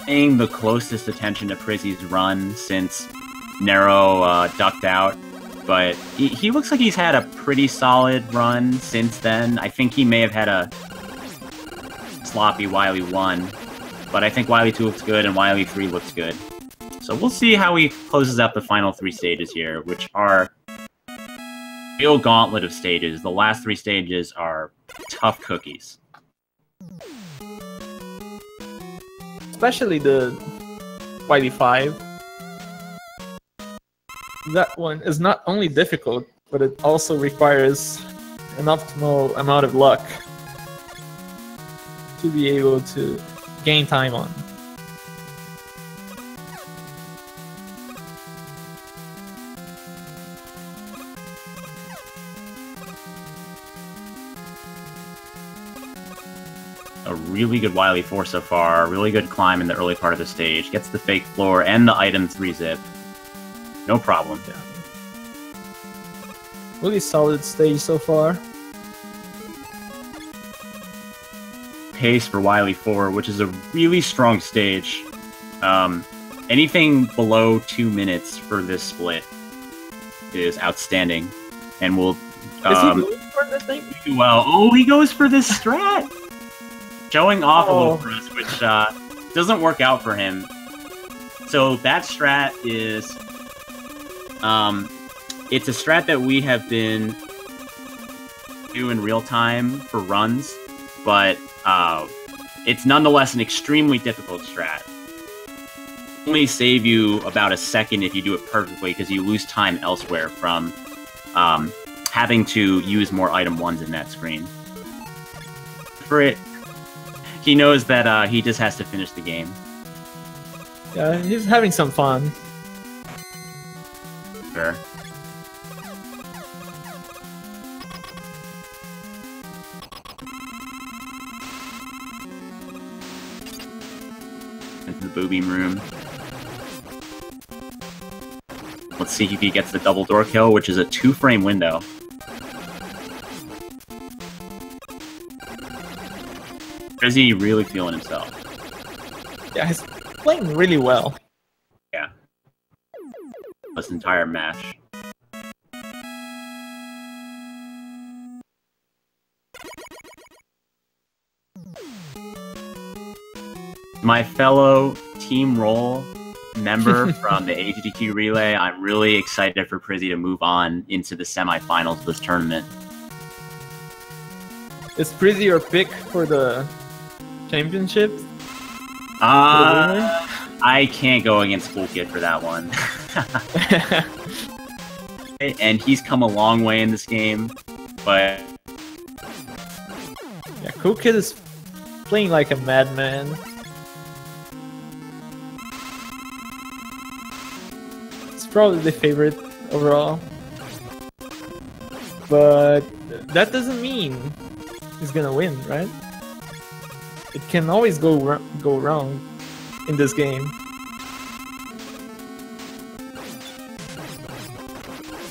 Paying the closest attention to Prisi's run since Nero ducked out, but he looks like he's had a pretty solid run since then. I think he may have had a sloppy Wily 1, but I think Wily 2 looks good and Wily 3 looks good. So we'll see how he closes out the final 3 stages here, which are a real gauntlet of stages. The last 3 stages are tough cookies. Especially the Wily 5. That one is not only difficult, but it also requires an optimal amount of luck to be able to gain time on. A really good Wily 4 so far, really good climb in the early part of the stage, gets the fake floor and the item 3 zip. No problem. Yeah. Really solid stage so far. Pace for Wily 4, which is a really strong stage. Anything below 2 minutes for this split is outstanding, and will Is he going for the thing? do well. Oh, he goes for this strat! Showing off a little for us, which doesn't work out for him. So that strat is, it's a strat that we have been doing in real time for runs, but it's nonetheless an extremely difficult strat. Only save you about a second if you do it perfectly, because you lose time elsewhere from having to use more item 1s in that screen. For it, he knows that he just has to finish the game. Yeah, he's having some fun. Sure. Into the booby room. Let's see if he gets the double door kill, which is a 2-frame window. Is he really feeling himself? Yeah, he's playing really well. Yeah. This entire match. My fellow Team Roll member from the AGDQ Relay, I'm really excited for Prisi to move on into the semifinals of this tournament. Is Prisi your pick for the championship? I can't go against Cool Kid for that one. And he's come a long way in this game, but yeah, Cool Kid is playing like a madman. It's probably the favorite overall. But that doesn't mean he's gonna win, right? It can always go wrong in this game.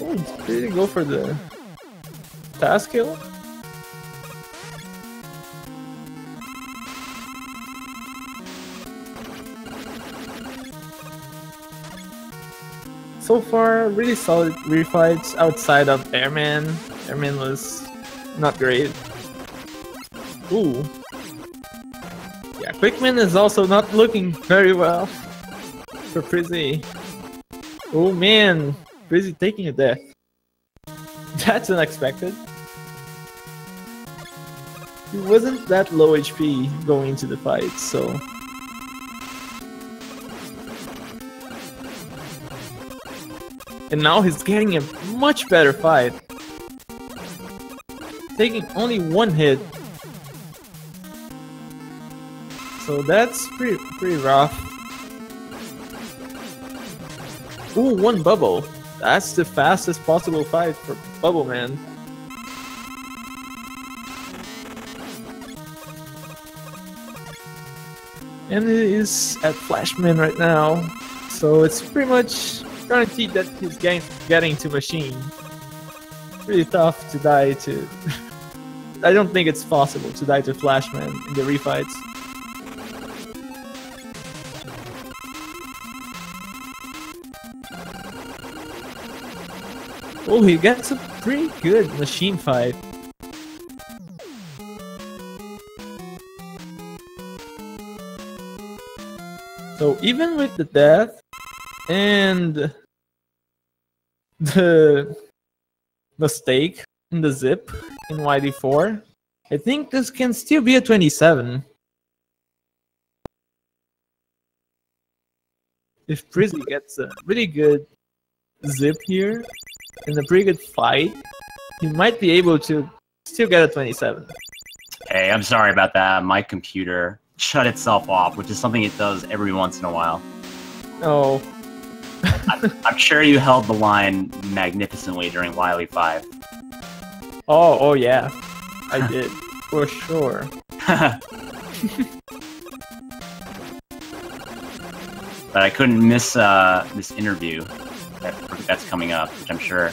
Oh, did he go for the task kill? So far, really solid refights outside of Airman. Airman was not great. Ooh. Yeah, Quickman is also not looking very well for prisi. Oh man, prisi taking a death. That's unexpected. He wasn't that low HP going into the fight, so... And now he's getting a much better fight. Taking only one hit. So that's pretty rough. Ooh, one bubble. That's the fastest possible fight for Bubble Man. And he is at Flashman right now. So it's pretty much guaranteed that he's getting to Machine. Really tough to die to... I don't think it's possible to die to Flashman in the refights. Oh, he gets a pretty good machine fight. So even with the death and the mistake in the zip in YD4, I think this can still be a 27. If prisi gets a really good zip here in a pretty good fight, he might be able to still get a 27. Hey, I'm sorry about that. My computer shut itself off, which is something it does every once in a while. Oh. I'm sure you held the line magnificently during Wily 5. Oh yeah, I did, for sure. But I couldn't miss this interview that's coming up, which I'm sure.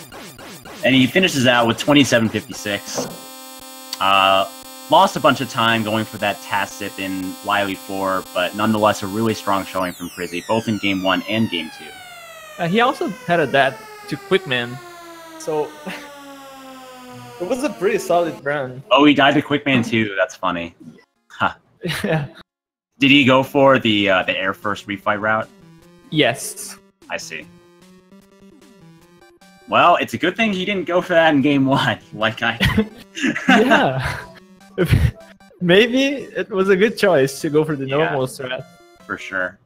And he finishes out with 27.56. Lost a bunch of time going for that task zip in Wily 4, but nonetheless a really strong showing from prisi, both in Game 1 and Game 2. He also had a death to Quickman, so it was a pretty solid run. Oh, he died to Quickman too. That's funny. Huh. Yeah. Did he go for the air first refight route? Yes. I see. Well, it's a good thing he didn't go for that in Game 1, like I did. Yeah. Maybe it was a good choice to go for the normal strat. For sure.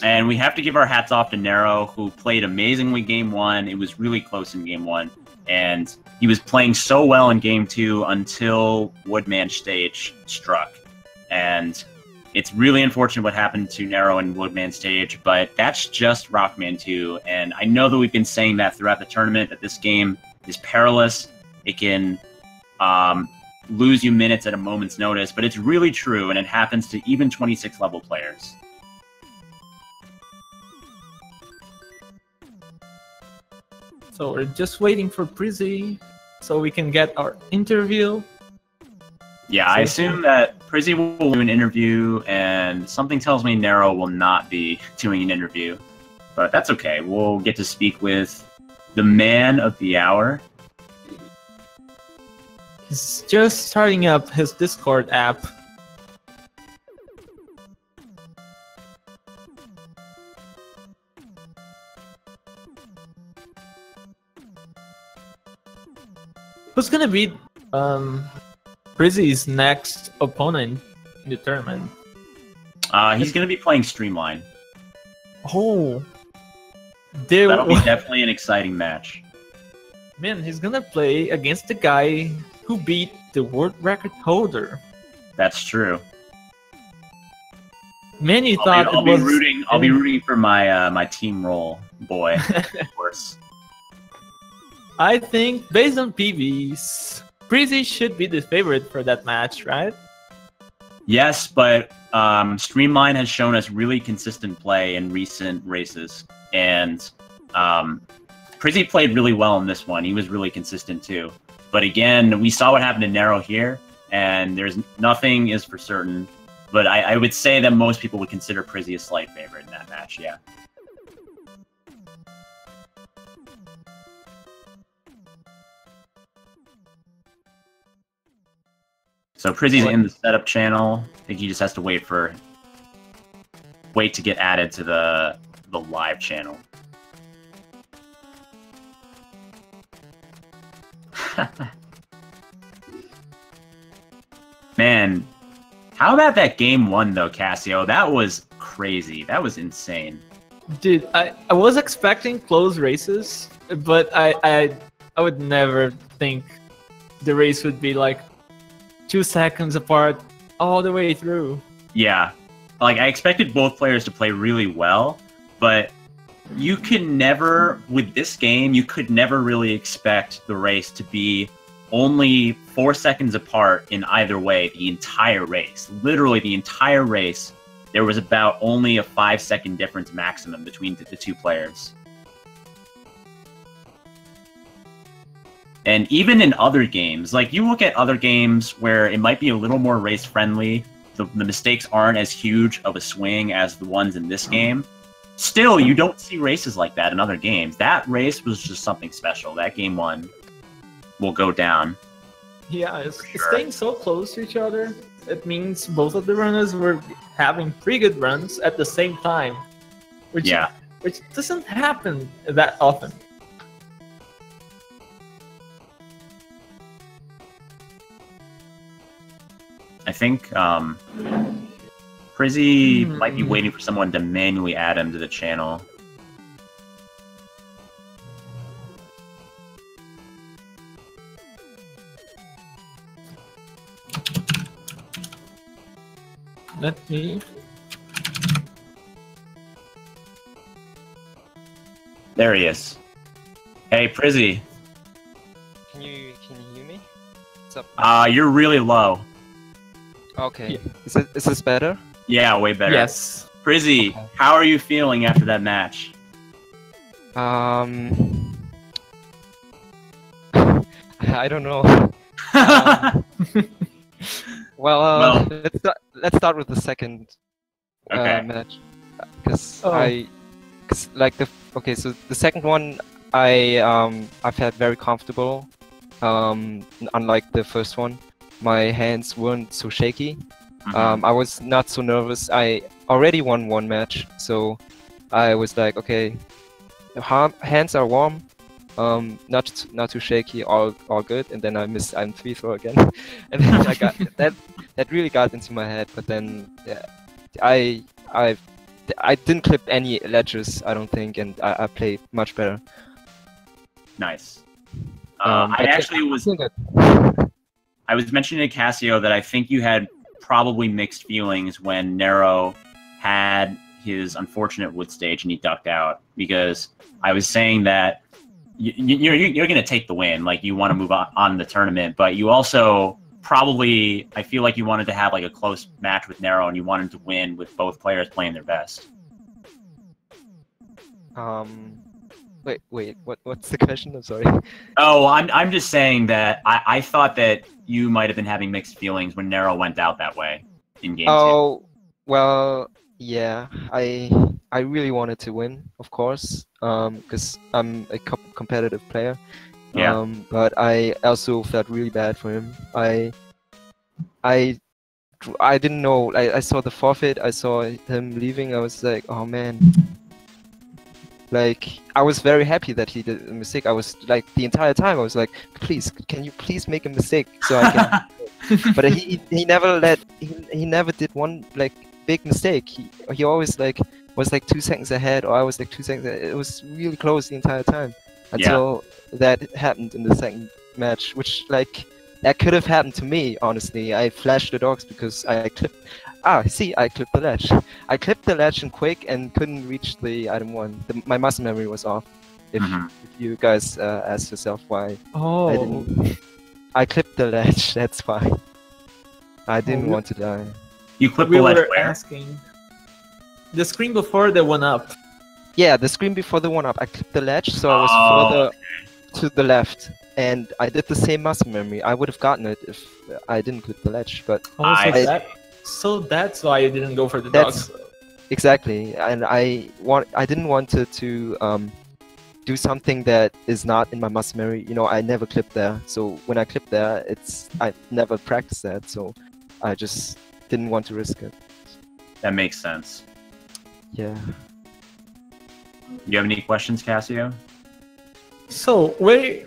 And we have to give our hats off to Nero, who played amazingly Game 1. It was really close in Game 1. And he was playing so well in Game 2 until Woodman Stage struck. And it's really unfortunate what happened to Nero in Woodman Stage, but that's just Rockman 2. And I know that we've been saying that throughout the tournament, that this game is perilous. It can lose you minutes at a moment's notice, but it's really true, and it happens to even 26 level players. So we're just waiting for prisi so we can get our interview. Yeah, I assume that prisi will do an interview, and something tells me Nero will not be doing an interview. But that's okay. We'll get to speak with the man of the hour. He's just starting up his Discord app. Who's gonna be prisi's next opponent in the tournament? He's going to be playing Streamline. Oh, that'll be definitely an exciting match. Man, he's gonna play against the guy who beat the world record holder. That's true. Many thought I'll it be was. rooting. I'll be rooting for my team role boy, of course. I think based on PVs, prisi should be the favorite for that match, right? Yes, but Streamline has shown us really consistent play in recent races, and prisi played really well in this one. He was really consistent too. But again, we saw what happened to Nero here, and there's nothing is for certain. But I would say that most people would consider prisi a slight favorite in that match, yeah. So prisi's in the setup channel. I think he just has to wait to get added to the live channel. Man, how about that game one though, Cassio? That was crazy. That was insane. Dude, I was expecting close races, but I would never think the race would be like 2 seconds apart all the way through. Yeah, like I expected both players to play really well, but you can never, with this game, you could never really expect the race to be only 4 seconds apart in either way the entire race. Literally the entire race, there was about only a 5-second difference maximum between the two players. And even in other games, like you look at other games where it might be a little more race friendly, the mistakes aren't as huge of a swing as the ones in this game. Still, you don't see races like that in other games. That race was just something special. That game one will go down. Yeah, it's staying so close to each other. It means both of the runners were having pretty good runs at the same time, which doesn't happen that often. I think prisi might be waiting for someone to manually add him to the channel. Let me. There he is. Hey, prisi. Can you hear me? What's up? You're really low. Okay. Yeah. Is this better? Yeah, way better. Yes. prisi, okay. How are you feeling after that match? I don't know. Well, let's start with the second match, because so the second one I felt very comfortable. Unlike the first one, my hands weren't so shaky. I was not so nervous. I already won one match, so I was like, okay, hands are warm. Not too shaky, all good, and then I missed RM3 throw again, and then I got that really got into my head. But then I didn't clip any ledges, I don't think, and I played much better. Nice. I was mentioning to Cassio that I think you had probably mixed feelings when Nero had his unfortunate wood stage and he ducked out, because I was saying that you're going to take the win, like you want to move on the tournament, but you also probably, I feel like you wanted to have like a close match with Nero and you wanted to win with both players playing their best. Wait, what's the question? I'm sorry. Oh, I'm just saying that I thought that you might have been having mixed feelings when Nero went out that way in game 2. Oh, well, yeah, I really wanted to win, of course, because I'm a competitive player. Yeah. But I also felt really bad for him. I didn't know. I saw the forfeit. I saw him leaving. I was like, oh man. Like, I was very happy that he did a mistake. I was like, the entire time I was like, please, can you please make a mistake so I can. But he never did one like big mistake. He always was 2 seconds ahead, or I was 2 seconds ahead. It was really close the entire time until that happened in the second match, which that could have happened to me, honestly. I flashed the dogs because Ah, see, I clipped the ledge. I clipped the ledge in Quake and couldn't reach the item 1. My muscle memory was off. If you guys ask yourself why I Oh, didn't... I clipped the ledge, that's why. I didn't we- want to die. You clip we the ledge were where? asking. The screen before the one up. Yeah, the screen before the one-up. I clipped the ledge, so I was further to the left. And I did the same muscle memory. I would have gotten it if I didn't clip the ledge, but... So that's why you didn't go for the That's- dogs. Exactly, and I didn't want to do something that is not in my muscle memory. You know, I never clipped there, so when I clipped there, I never practiced that, so I just didn't want to risk it. That makes sense. Yeah. You have any questions, Cassio? So where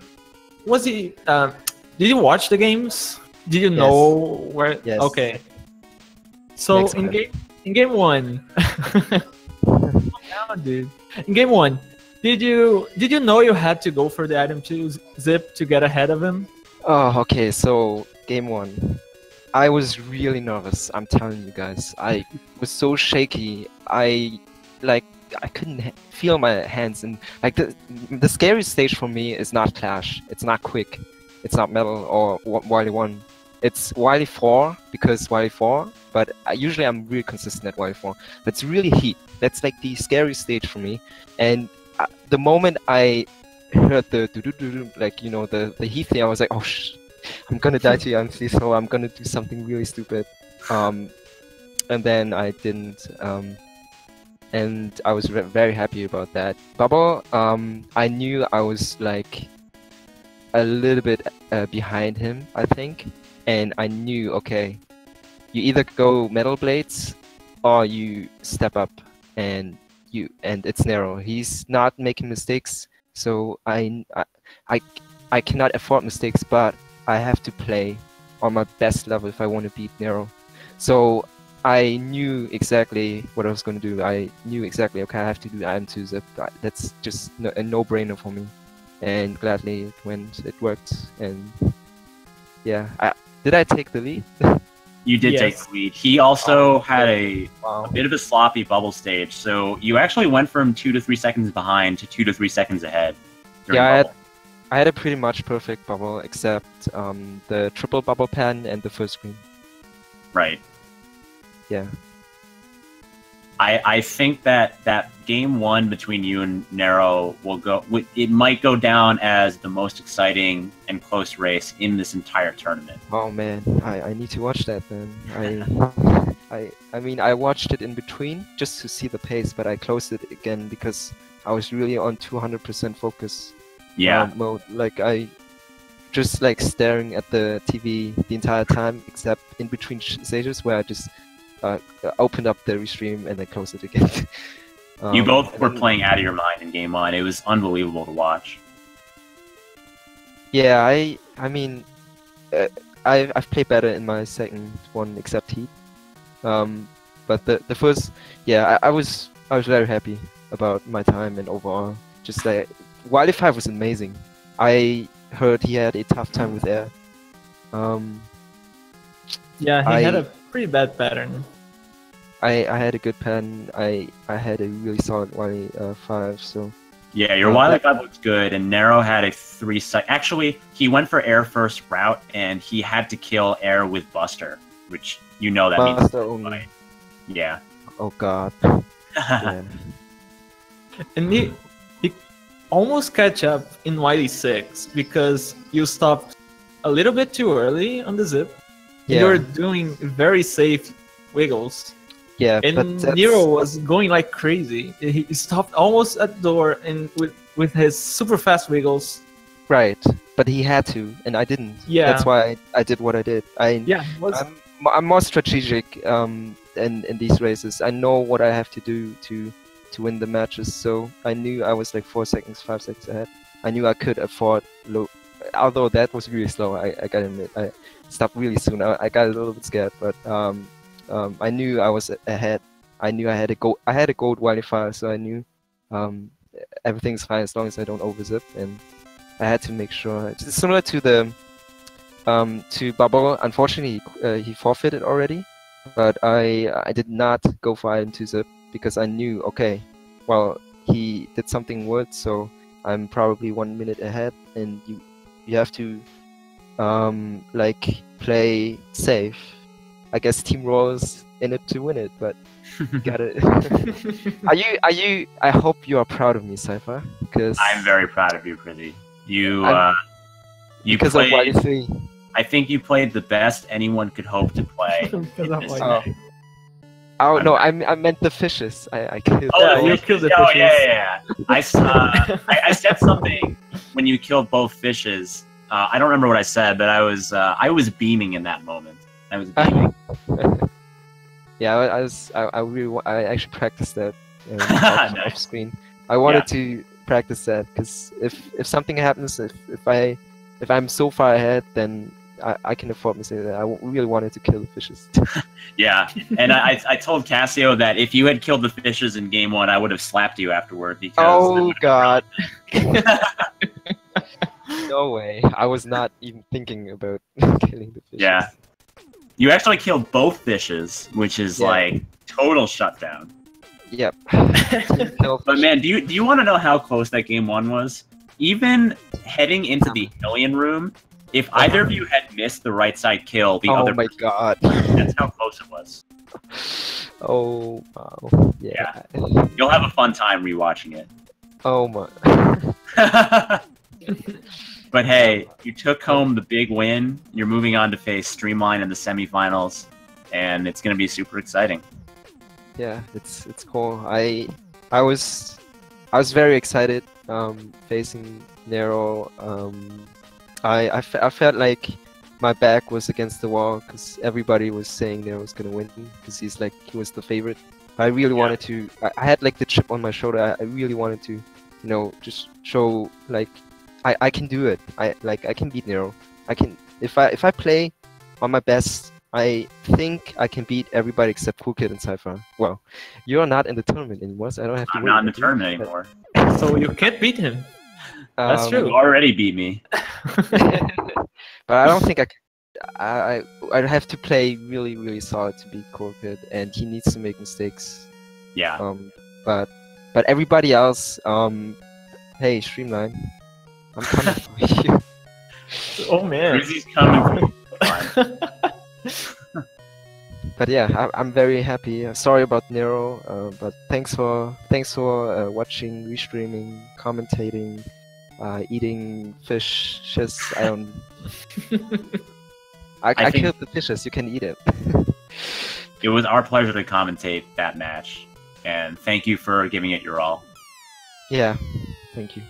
was he? Did you watch the games? Did you know where? Yes. Okay. So Next in game one, calm down, dude. In game one, did you know you had to go for the item 2 zip to get ahead of him? Oh, okay. So game 1, I was really nervous. I'm telling you guys, I was so shaky. I couldn't feel my hands, and like the scariest stage for me is not Clash. It's not Quick. It's not Metal or Wily 1. It's Wily 4 because Wily 4. But usually I'm really consistent at Wily 4. But it's really Heat. That's like the scariest stage for me. And the moment I heard the like, you know, the Heat thing, I was like, oh I'm gonna die to MC, so I'm gonna do something really stupid. And then I didn't. And I was very happy about that. Bubble, I knew I was like a little bit behind him, I think, and I knew, okay, you either go Metal Blades or you step up, and it's narrow. He's not making mistakes, so I cannot afford mistakes, but I have to play on my best level if I want to beat narrow. So I knew exactly what I was going to do. I knew exactly, okay, I have to do RM2 zip. That's just a no-brainer for me. And gladly it worked. And yeah, did I take the lead? You did Yes. take the lead. He also had a Wow. bit of a sloppy bubble stage, so you actually went from 2 to 3 seconds behind to 2 to 3 seconds ahead. during Yeah, bubble. I had a pretty much perfect bubble, except the triple bubble pan and the first screen. Right. Yeah. I think that game 1 between you and Nero it might go down as the most exciting and close race in this entire tournament. Oh man, I need to watch that then. I mean, I watched it in between just to see the pace, but I closed it again because I was really on 200% focus Yeah. mode. Like I just like staring at the TV the entire time, except in between stages where I just opened up the restream and then closed it again. You both were then- playing out of your mind in game 1. It was unbelievable to watch. Yeah, I mean, I've played better in my second one, except Heat. But the first, yeah, I was very happy about my time and overall. Just like Wily 5 was amazing. I heard he had a tough time with air. Yeah, he had a pretty bad pattern. I had a good pen. I had a really solid Wily 5. So Yeah, your Wily 5 looks good, and Nero had a 3-second... Actually, he went for air first route, and he had to kill air with Buster, which you know that means... Buster only. Yeah. Oh god. Yeah. And he almost catch up in Wily 6 because you stopped a little bit too early on the zip. Yeah. You were doing very safe wiggles. Yeah, And but that's... Nero was going like crazy. He stopped almost at the door and with his super fast wiggles. Right, but he had to, and I didn't. Yeah. That's why I did what I did. Yeah, he was I'm more strategic in these races. I know what I have to do to win the matches, so I knew I was like 4 seconds, 5 seconds ahead. I knew I could afford low, although that was really slow. I gotta admit, I stopped really soon. I got a little bit scared, but I knew I was ahead. I knew I had a gold Wily file, so I knew everything's fine as long as I don't overzip, and I had to make sure. It's similar to the to Bubble. Unfortunately, he forfeited already, but I did not go for item 2 zip because I knew, okay, well, he did something worse, so I'm probably 1 minute ahead, and you have to like play safe. I guess team roles in it to win it, but you gotta. I hope you are proud of me, Cypher, because I'm very proud of you, Prisi. You because played, of what you see. I think you played the best anyone could hope to play. Because of what Oh. you- Oh no, I meant the fishes. I killed. Oh, Yeah, the you fishes. killed the Oh, fishes. yeah. I said something when you killed both fishes. I don't remember what I said, but I was beaming in that moment. I was beaming. Yeah, I actually practiced that Nice. off screen. I wanted to practice that because if something happens, if I'm so far ahead, then I can afford to say that I really wanted to kill the fishes. Yeah, and I told Cassio that if you had killed the fishes in game 1, I would have slapped you afterward because. Oh God! No way! I was not even thinking about killing the fishes. Yeah. You actually killed both fishes, which is Yeah. like total shutdown. Yep. But man, do you want to know how close that game 1 was? Even heading into the alien room, if either of you had missed the right side kill, the other. Oh my God! That's how close it was. Oh wow! Yeah. You'll have a fun time rewatching it. Oh my. But hey, you took home the big win. You're moving on to face Streamline in the semifinals, and it's going to be super exciting. Yeah, it's cool. I was very excited facing Nero. I felt like my back was against the wall because everybody was saying Nero was gonna win because he was the favorite. I really wanted to. I had like the chip on my shoulder. I really wanted to, just show like I can do it. I can beat Nero. I can if I play on my best. I think I can beat everybody except Cool Kid and Cypher. Well, you're not in the tournament anymore, so I don't have to. I'm not in the tournament anymore. So you can't beat him. That's true. You already beat me. But I don't think I'd have to play really, really solid to beat Cool Kid, and he needs to make mistakes. Yeah. But everybody else, hey, Streamline, I'm coming for you. Oh man. Rizzy's coming for you. But yeah, I'm very happy. Sorry about Nero, but thanks for watching, restreaming, commentating, eating fishes. I killed the fishes. You can eat it. It was our pleasure to commentate that match, and thank you for giving it your all. Yeah, thank you.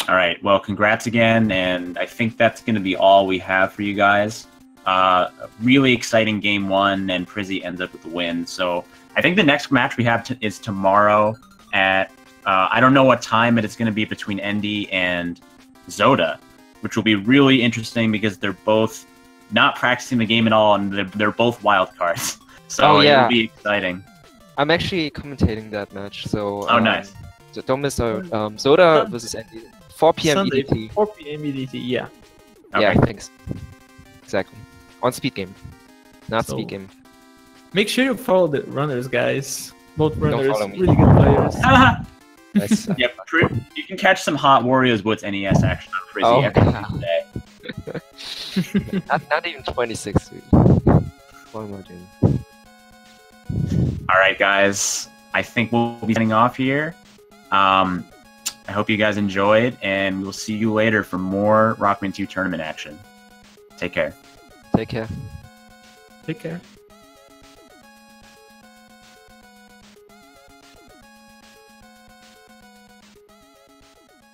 All right, well, congrats again, and I think that's going to be all we have for you guys. A really exciting game 1, and Prisi ends up with the win. So I think the next match we have is tomorrow at, I don't know what time, but it's going to be between Endy and Zoda, which will be really interesting because they're both not practicing the game at all, and they're both wild cards. So it'll be exciting. I'm actually commentating that match, so nice. So don't miss out. Zoda versus Endy, 4 p.m. Sunday, EDT. 4 p.m. EDT, yeah. Okay. Yeah, thanks. Exactly. On Speed Game, not So- Speed Game. Make sure you follow the runners, guys. Both Don't runners, follow me. really good players. That's, Yeah, you can catch some hot Warriors Blitz NES action on Prisi Oh, every God. Tuesday. not even 26. Dude. What am I doing? All right, guys. I think we'll be signing off here. I hope you guys enjoyed, and we'll see you later for more Rockman 2 tournament action. Take care. Take care. Take care.